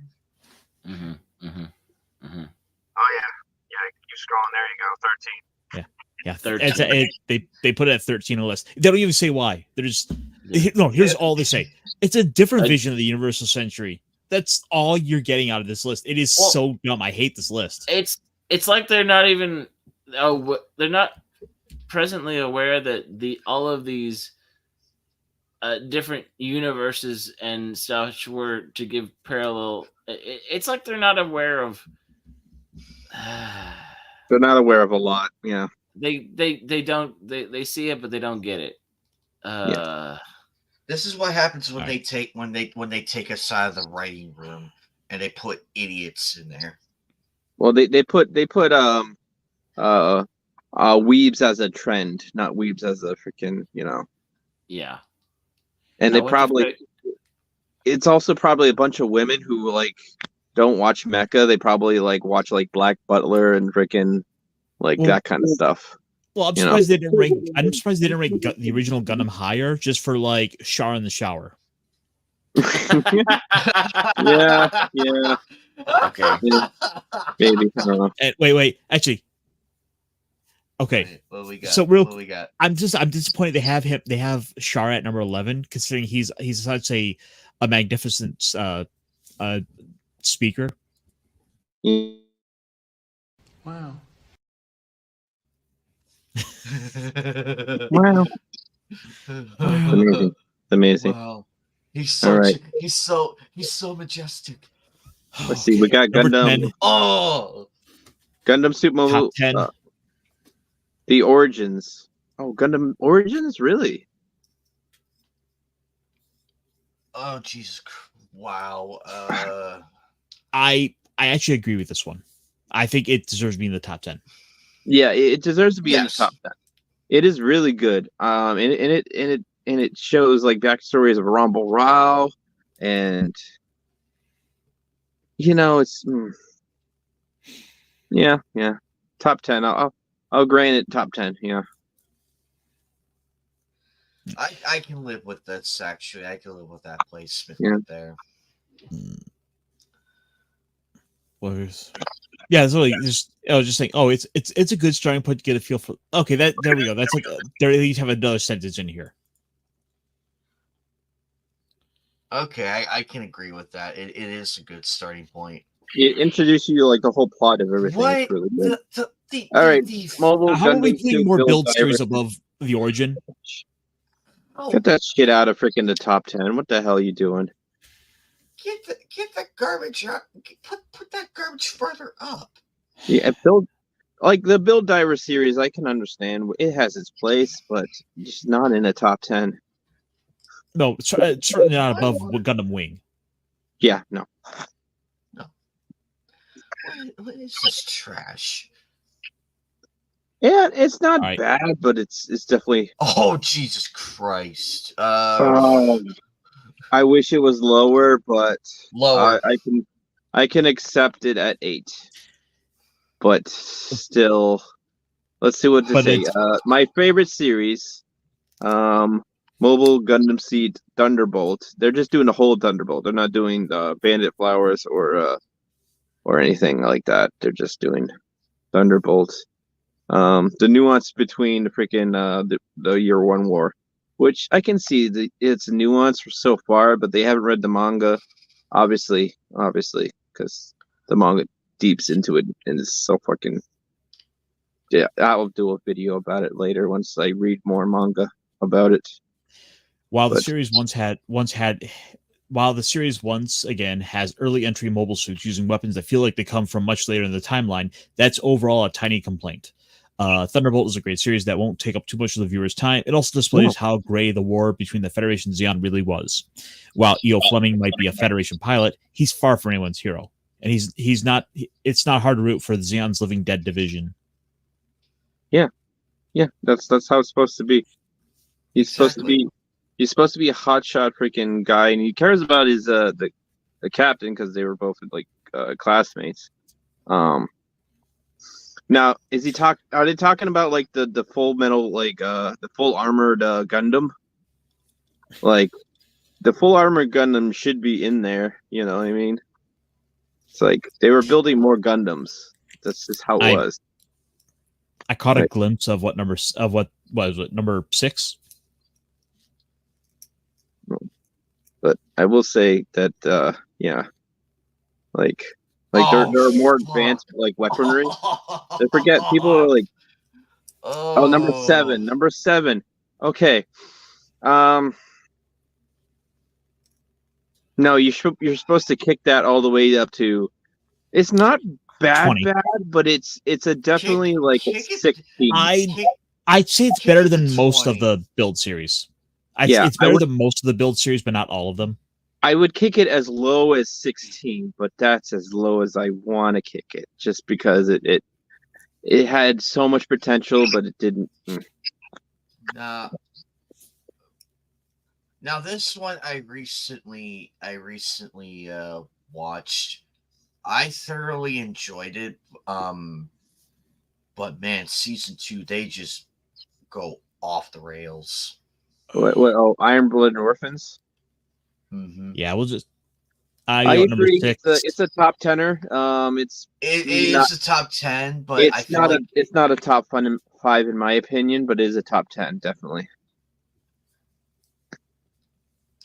Mm-hmm. Oh yeah. Keep scrolling. There you go. 13. Yeah, 13. They put it at 13 on the list. They don't even say why. They're just no. Here's all they say. It's a different vision of the Universal Century. That's all you're getting out of this list. It is so dumb. I hate this list. it's like they're not even they're not presently aware that all of these different universes and such were to give parallel. It's like they're not aware of. They're not aware of a lot. Yeah. They don't they see it, but they don't get it. This is what happens when they take when they take us out of the writing room and they put idiots in there. Well, they put weebs as a trend, not weebs as a freaking, Yeah. And they probably it's also probably a bunch of women who like don't watch Mecha. They probably like watch like Black Butler and freaking that kind of stuff. Well, I'm surprised they didn't rank. I'm surprised they didn't rank the original Gundam higher, just for like Char in the shower. Yeah. Okay. Maybe. I don't know. Wait. Actually, okay. What we got? So what we got? I'm disappointed they have him. They have Char at number 11, considering he's such a magnificent speaker. Wow. Wow. Amazing. Wow. He's so majestic. Let's see. We got Gundam. Oh, Gundam Suit Mobile. Top 10. The Origins. Oh, Gundam Origins, really? Oh, Jesus! Wow. I actually agree with this one. I think it deserves to be in the top 10. Yeah, it deserves to be in the top 10. It is really good. And it shows like backstories of Rumble Rao, and it's yeah, top 10. I'll grant it top 10. Yeah. I can live with this. Actually, I can live with that placement right there. Yeah, it's really just. I was just saying. Oh, it's a good starting point to get a feel for. Okay, there we go. That's like there. You have another sentence in here. Okay, I can agree with that. It is a good starting point. It introduces you to like the whole plot of everything. What? It's really good. All right, Mobile. How are we putting more build Diver. series above the Origin? Get that shit out of freaking the top 10. What the hell are you doing? Get that garbage up. Put that garbage further up. Yeah, build like the Build Diver series. I can understand it has its place, but just not in the top 10. No, it's certainly not above Gundam Wing. Yeah, no. What is this trash? Yeah, it's not bad, but it's definitely. Oh, Jesus Christ! I wish it was lower, but lower. I can accept it at 8. But still, let's see what to say. My favorite series, Mobile Gundam Seed Thunderbolt. They're just doing the whole Thunderbolt. They're not doing the Bandit Flowers or anything like that. They're just doing Thunderbolt. The nuance between the freaking the Year One War, which I can see it's nuance so far, but they haven't read the manga, obviously, because the manga deeps into it and it's so fucking. Yeah, I'll do a video about it later once I read more manga about it. While the series once again has early entry mobile suits using weapons that feel like they come from much later in the timeline, that's overall a tiny complaint. Thunderbolt is a great series that won't take up too much of the viewer's time. It also displays how gray the war between the Federation and Zeon really was. While E.O. Fleming might be a Federation pilot, he's far from anyone's hero. And he's not. It's not hard to root for the Zeon's Living Dead division. Yeah, that's how it's supposed to be. He's supposed to be a hotshot freaking guy, and he cares about his the captain because they were both like classmates. Now, are they talking about like the full metal, like the full armored Gundam? Like the full armored Gundam should be in there. You know what I mean? It's like they were building more Gundams. That's just how it was. I caught a glimpse of what was it, number 6? But I will say that like Like there are more advanced like weaponry. They forget people are like, oh, number seven. Okay. No, you're supposed to kick that all the way up to. It's not bad, 20. but it's a definitely like a 16. I'd say it's better than most of the build series. It's better than most of the build series, but not all of them. I would kick it as low as 16, but that's as low as I want to kick it, just because it had so much potential, but it didn't. Now this one I recently watched. I thoroughly enjoyed it. But man, season 2 they just go off the rails. What? Oh, Iron Blood and Orphans. Mm-hmm. Yeah, we'll just. I agree. It's a top 10er. It is a top 10, but it's not a top 5 in my opinion, but it is a top 10 definitely.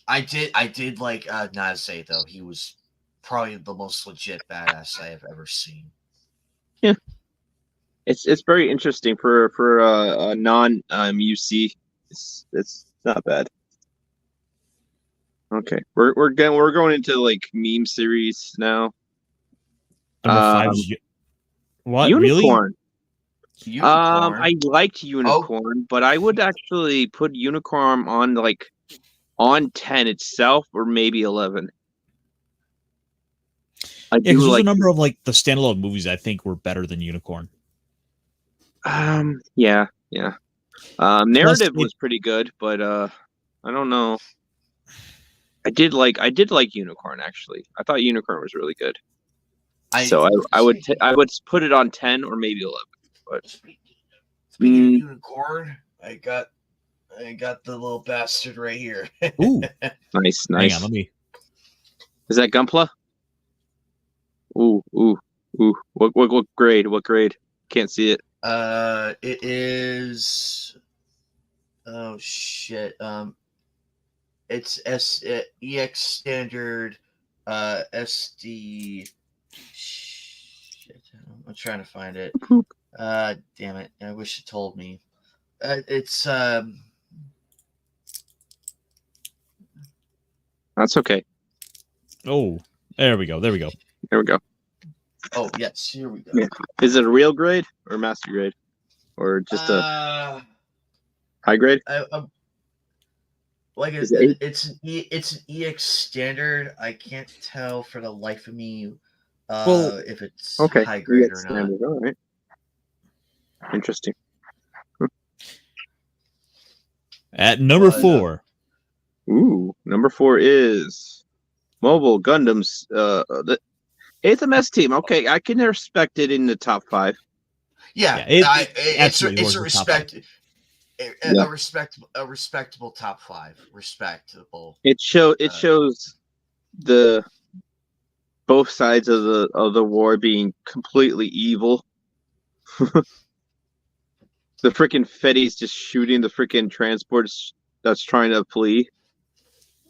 I did like Naze though. He was probably the most legit badass I have ever seen. Yeah, it's very interesting for a non UC. It's not bad. Okay, we're going into like meme series now. Number 5 is what? Unicorn. Really? Unicorn. I liked Unicorn, but I would actually put Unicorn on 10 itself, or maybe 11. There's a number of like the standalone movies I think were better than Unicorn. Yeah. Narrative was pretty good, but I don't know. I did like Unicorn actually. I thought Unicorn was really good. So I would put it on 10 or maybe 11. But speaking of Unicorn, I got the little bastard right here. Ooh, nice. Hang on, let me. Is that Gunpla? Ooh. What grade? What grade? Can't see it. It is. Oh shit. It's EX standard. SD. Shit. I'm trying to find it. Damn it! I wish it told me. It's That's okay. Oh, there we go. Oh yes, here we go. Yeah. Is it a real grade or master grade, or just a high grade? Like it's an EX standard. I can't tell for the life of me if it's high grade or not. All right. Interesting. At number 4. Number 4 is Mobile Gundam's the 8th MS team. Okay, I can respect it in the top 5. Yeah, it's a respectable top 5. Respectable. It shows the both sides of the war being completely evil. The freaking Fetty's just shooting the freaking transports that's trying to flee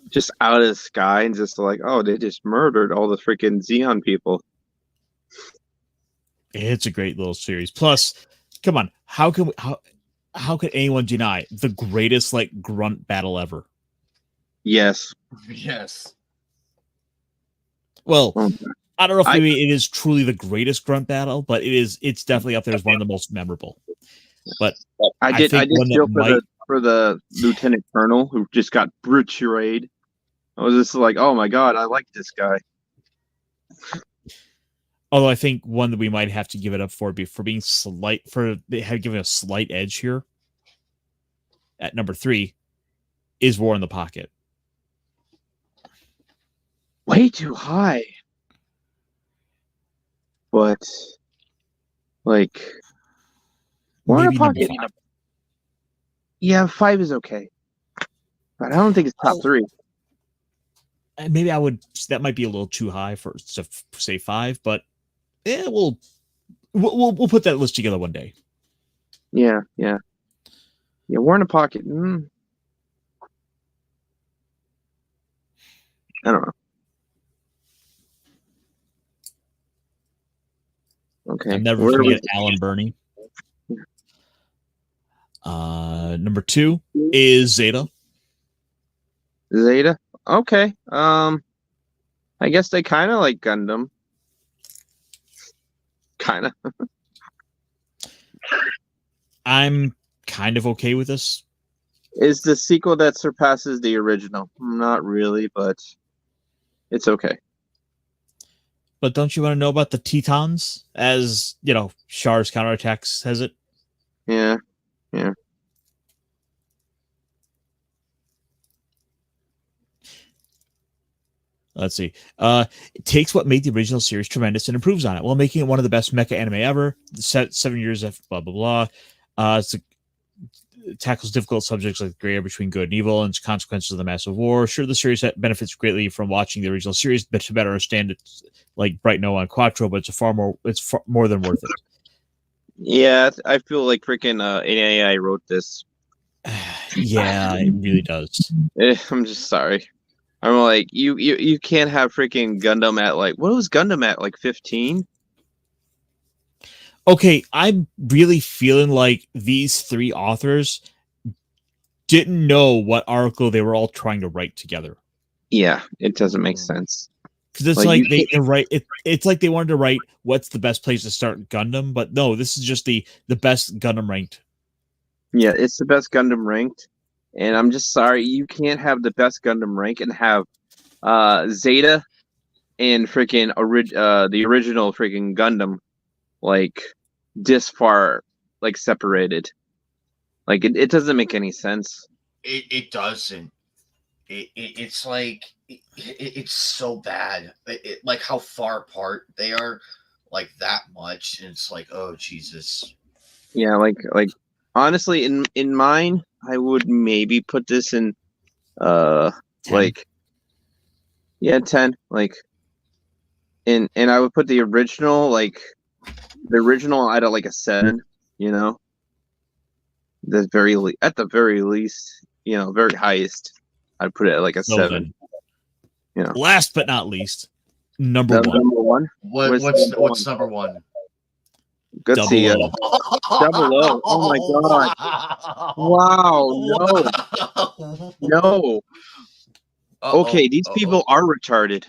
just out of the sky, and just like, oh, they just murdered all the freaking Xeon people. It's a great little series. Plus, come on, how could anyone deny the greatest like grunt battle ever? Yes. Well, I don't know if maybe it is truly the greatest grunt battle, but it's definitely up there as one of the most memorable. But I did feel for the lieutenant colonel who just got brutalized. I was just like, oh my god, I like this guy. Although I think one that we might have to give it up for being slight, for giving a slight edge here at number 3 is War in the Pocket. Way too high. But like War in the Pocket. Yeah, 5 is okay. But I don't think it's top 3. Maybe that might be a little too high to say 5, but we'll put that list together one day. Yeah. War in the Pocket. I don't know. Okay. I'm never gonna get Alan Burney. Number 2 is Zeta. Zeta. Okay. I guess they kind of like Gundam. Kind of. I'm kind of okay with this. Is the sequel that surpasses the original? Not really, but it's okay. But don't you want to know about the Tetons? As, you know, Char's counterattack says it. Yeah. Let's see. It takes what made the original series tremendous and improves on it, while making it one of the best mecha anime ever. 7 years after blah, blah, blah. It tackles difficult subjects like the gray area between good and evil and its consequences of the massive war. Sure, the series benefits greatly from watching the original series, but to better understand it, like Bright Noah and Quattro, but it's far more than worth it. Yeah, I feel like freaking AI wrote this. Yeah, it really does. I'm just sorry. I'm like, you can't have freaking Gundam at like, what was Gundam at, like 15? Okay, I'm really feeling like these 3 authors didn't know what article they were all trying to write together. Yeah, it doesn't make sense. Because it's like they're right. It's like they wanted to write what's the best place to start Gundam, but no, this is just the best Gundam ranked. Yeah, it's the best Gundam ranked, and I'm just sorry you can't have the best Gundam rank and have Zeta and freaking the original freaking Gundam like this far like separated. Like it doesn't make any sense. It doesn't. It's like it's so bad. Like how far apart they are, like that much, and it's like, oh Jesus. Yeah, like honestly, in mine, I would maybe put this in 10. Like 10. Like and I would put the original at like a 7. You know, at the very least, you know, very highest, I'd put it at like a 7. You know. Last but not least, number 1. Number 1. What's number 1? Good to see you. 00. Oh my god! Wow! No. Okay, these people are retarded.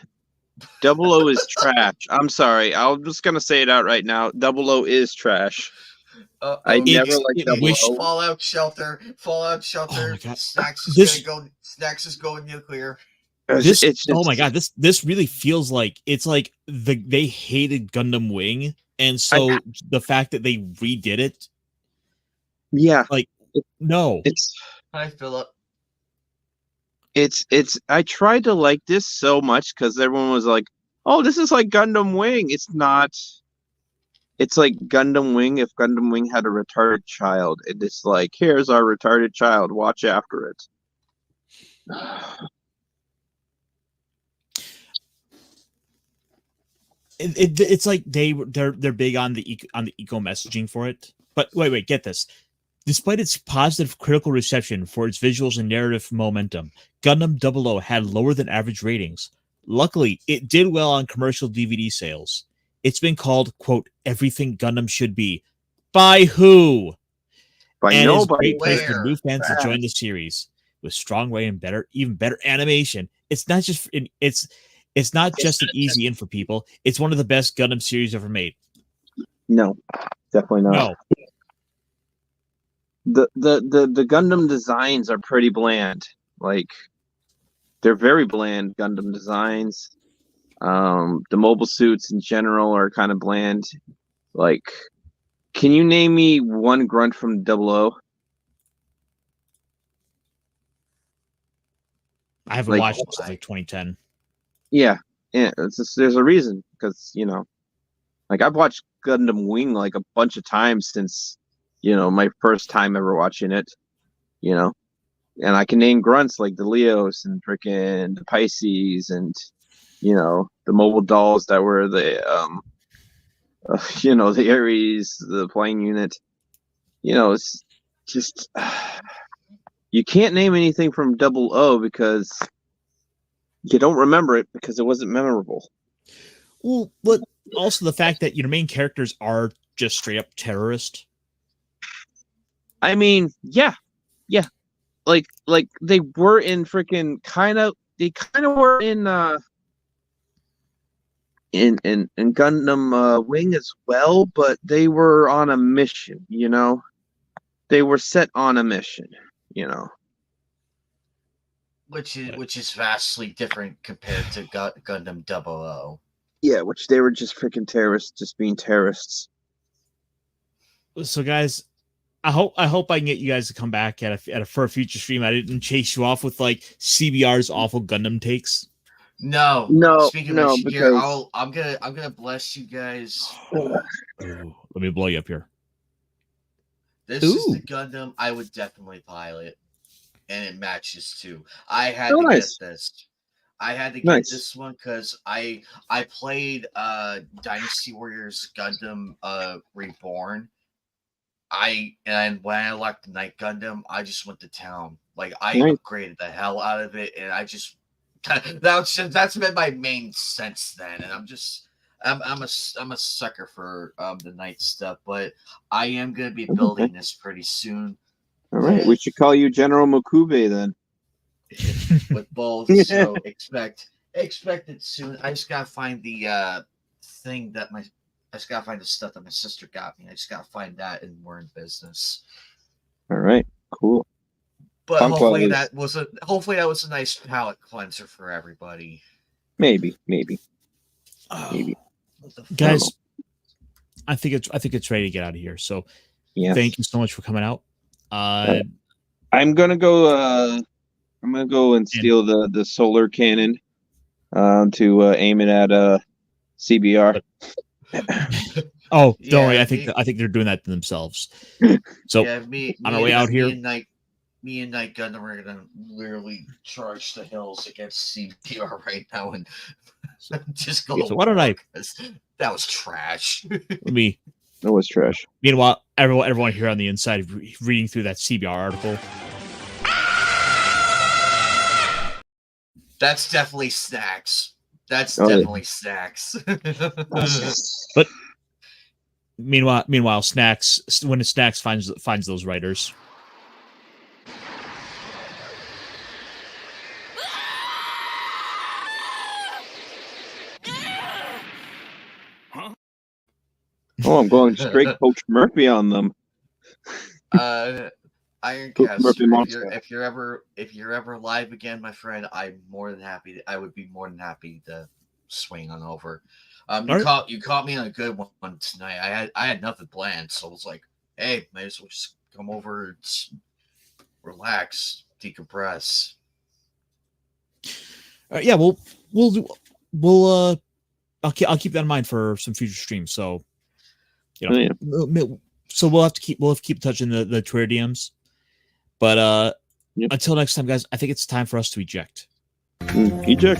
00 is trash. I'm sorry. I'm just gonna say it out right now. 00 is trash. I never liked 00. Fallout Shelter. Oh Snacks is going nuclear. Oh my god! This really feels like it's like they hated Gundam Wing, and so the fact that they redid it. Yeah. Like no. Hi, Philip. It's I tried to like this so much because everyone was like, oh, this is like Gundam Wing. It's not. It's like Gundam Wing if Gundam Wing had a retarded child. And it's like, here's our retarded child. Watch after it. It's like they're big on the eco messaging for it. But wait, get this. Despite its positive critical reception for its visuals and narrative momentum, Gundam 00 had lower than average ratings. Luckily, it did well on commercial DVD sales. It's been called, quote, everything Gundam should be. By who? By nobody. It's a great place for new fans to join the series. With strong writing and even better animation. It's not just an easy in for people. It's one of the best Gundam series ever made. No, definitely not. No. The Gundam designs are pretty bland. Like they're very bland Gundam designs. The mobile suits in general are kind of bland. Like, can you name me one grunt from 00? I haven't watched it since like 2010. Yeah, there's a reason because like I've watched Gundam Wing like a bunch of times since my first time ever watching it, and I can name grunts like the Leos and freaking the Pisces and the mobile dolls that were the the Ares, the flying unit. It's just you can't name anything from 00 because you don't remember it because it wasn't memorable. Well, but also the fact that your main characters are just straight up terrorist. I mean, yeah. Like they were in freaking they kind of were in Gundam Wing as well, but they were on a mission, you know. They were set on a mission, you know. Which is vastly different compared to Gundam 00. Yeah, which they were just freaking terrorists, just being terrorists. So, guys, I hope I can get you guys to come back for a future stream. I didn't chase you off with like CBR's awful Gundam takes. No. Speaking of which, here, I'm gonna bless you guys. Ooh, let me blow you up here. This is the Gundam I would definitely pilot, and it matches too. I had to get this. I had to get this one because I played Dynasty Warriors Gundam Reborn. And when I locked the Night Gundam, I just went to town. Like I upgraded the hell out of it, and I just that's been my main sense then. And I'm a sucker for the Night stuff, but I am gonna be building this pretty soon. All right, we should call you General Mokube then. With both, so expect it soon. I just gotta find the thing that I just gotta find the stuff that my sister got me. I just gotta find that, and we're in business. All right, cool. But hopefully that was a nice palate cleanser for everybody. Maybe. Guys, I think it's ready to get out of here. So, thank you so much for coming out. I'm gonna go. I'm gonna go and steal the solar cannon to aim it at CBR. Oh, don't worry. I think they're doing that to themselves. So on our way out here, me and Night Gundam are gonna literally charge the hills against CBR right now and just go. So why don't I? That was trash. That was trash. Meanwhile, everyone here on the inside reading through that CBR article. That's definitely snacks. Snacks. But meanwhile, Snacks finds those writers. Oh, I'm going straight Coach Murphy on them. Ironcaster, if you're ever live again, my friend, I would be more than happy to swing on over. You caught me on a good one tonight. I had nothing planned, so I was like, hey, might as well just come over and relax, decompress. Yeah, I'll keep that in mind for some future streams. So, so we'll have to keep touching the Twitter DMs. But until next time, guys, I think it's time for us to eject. Eject.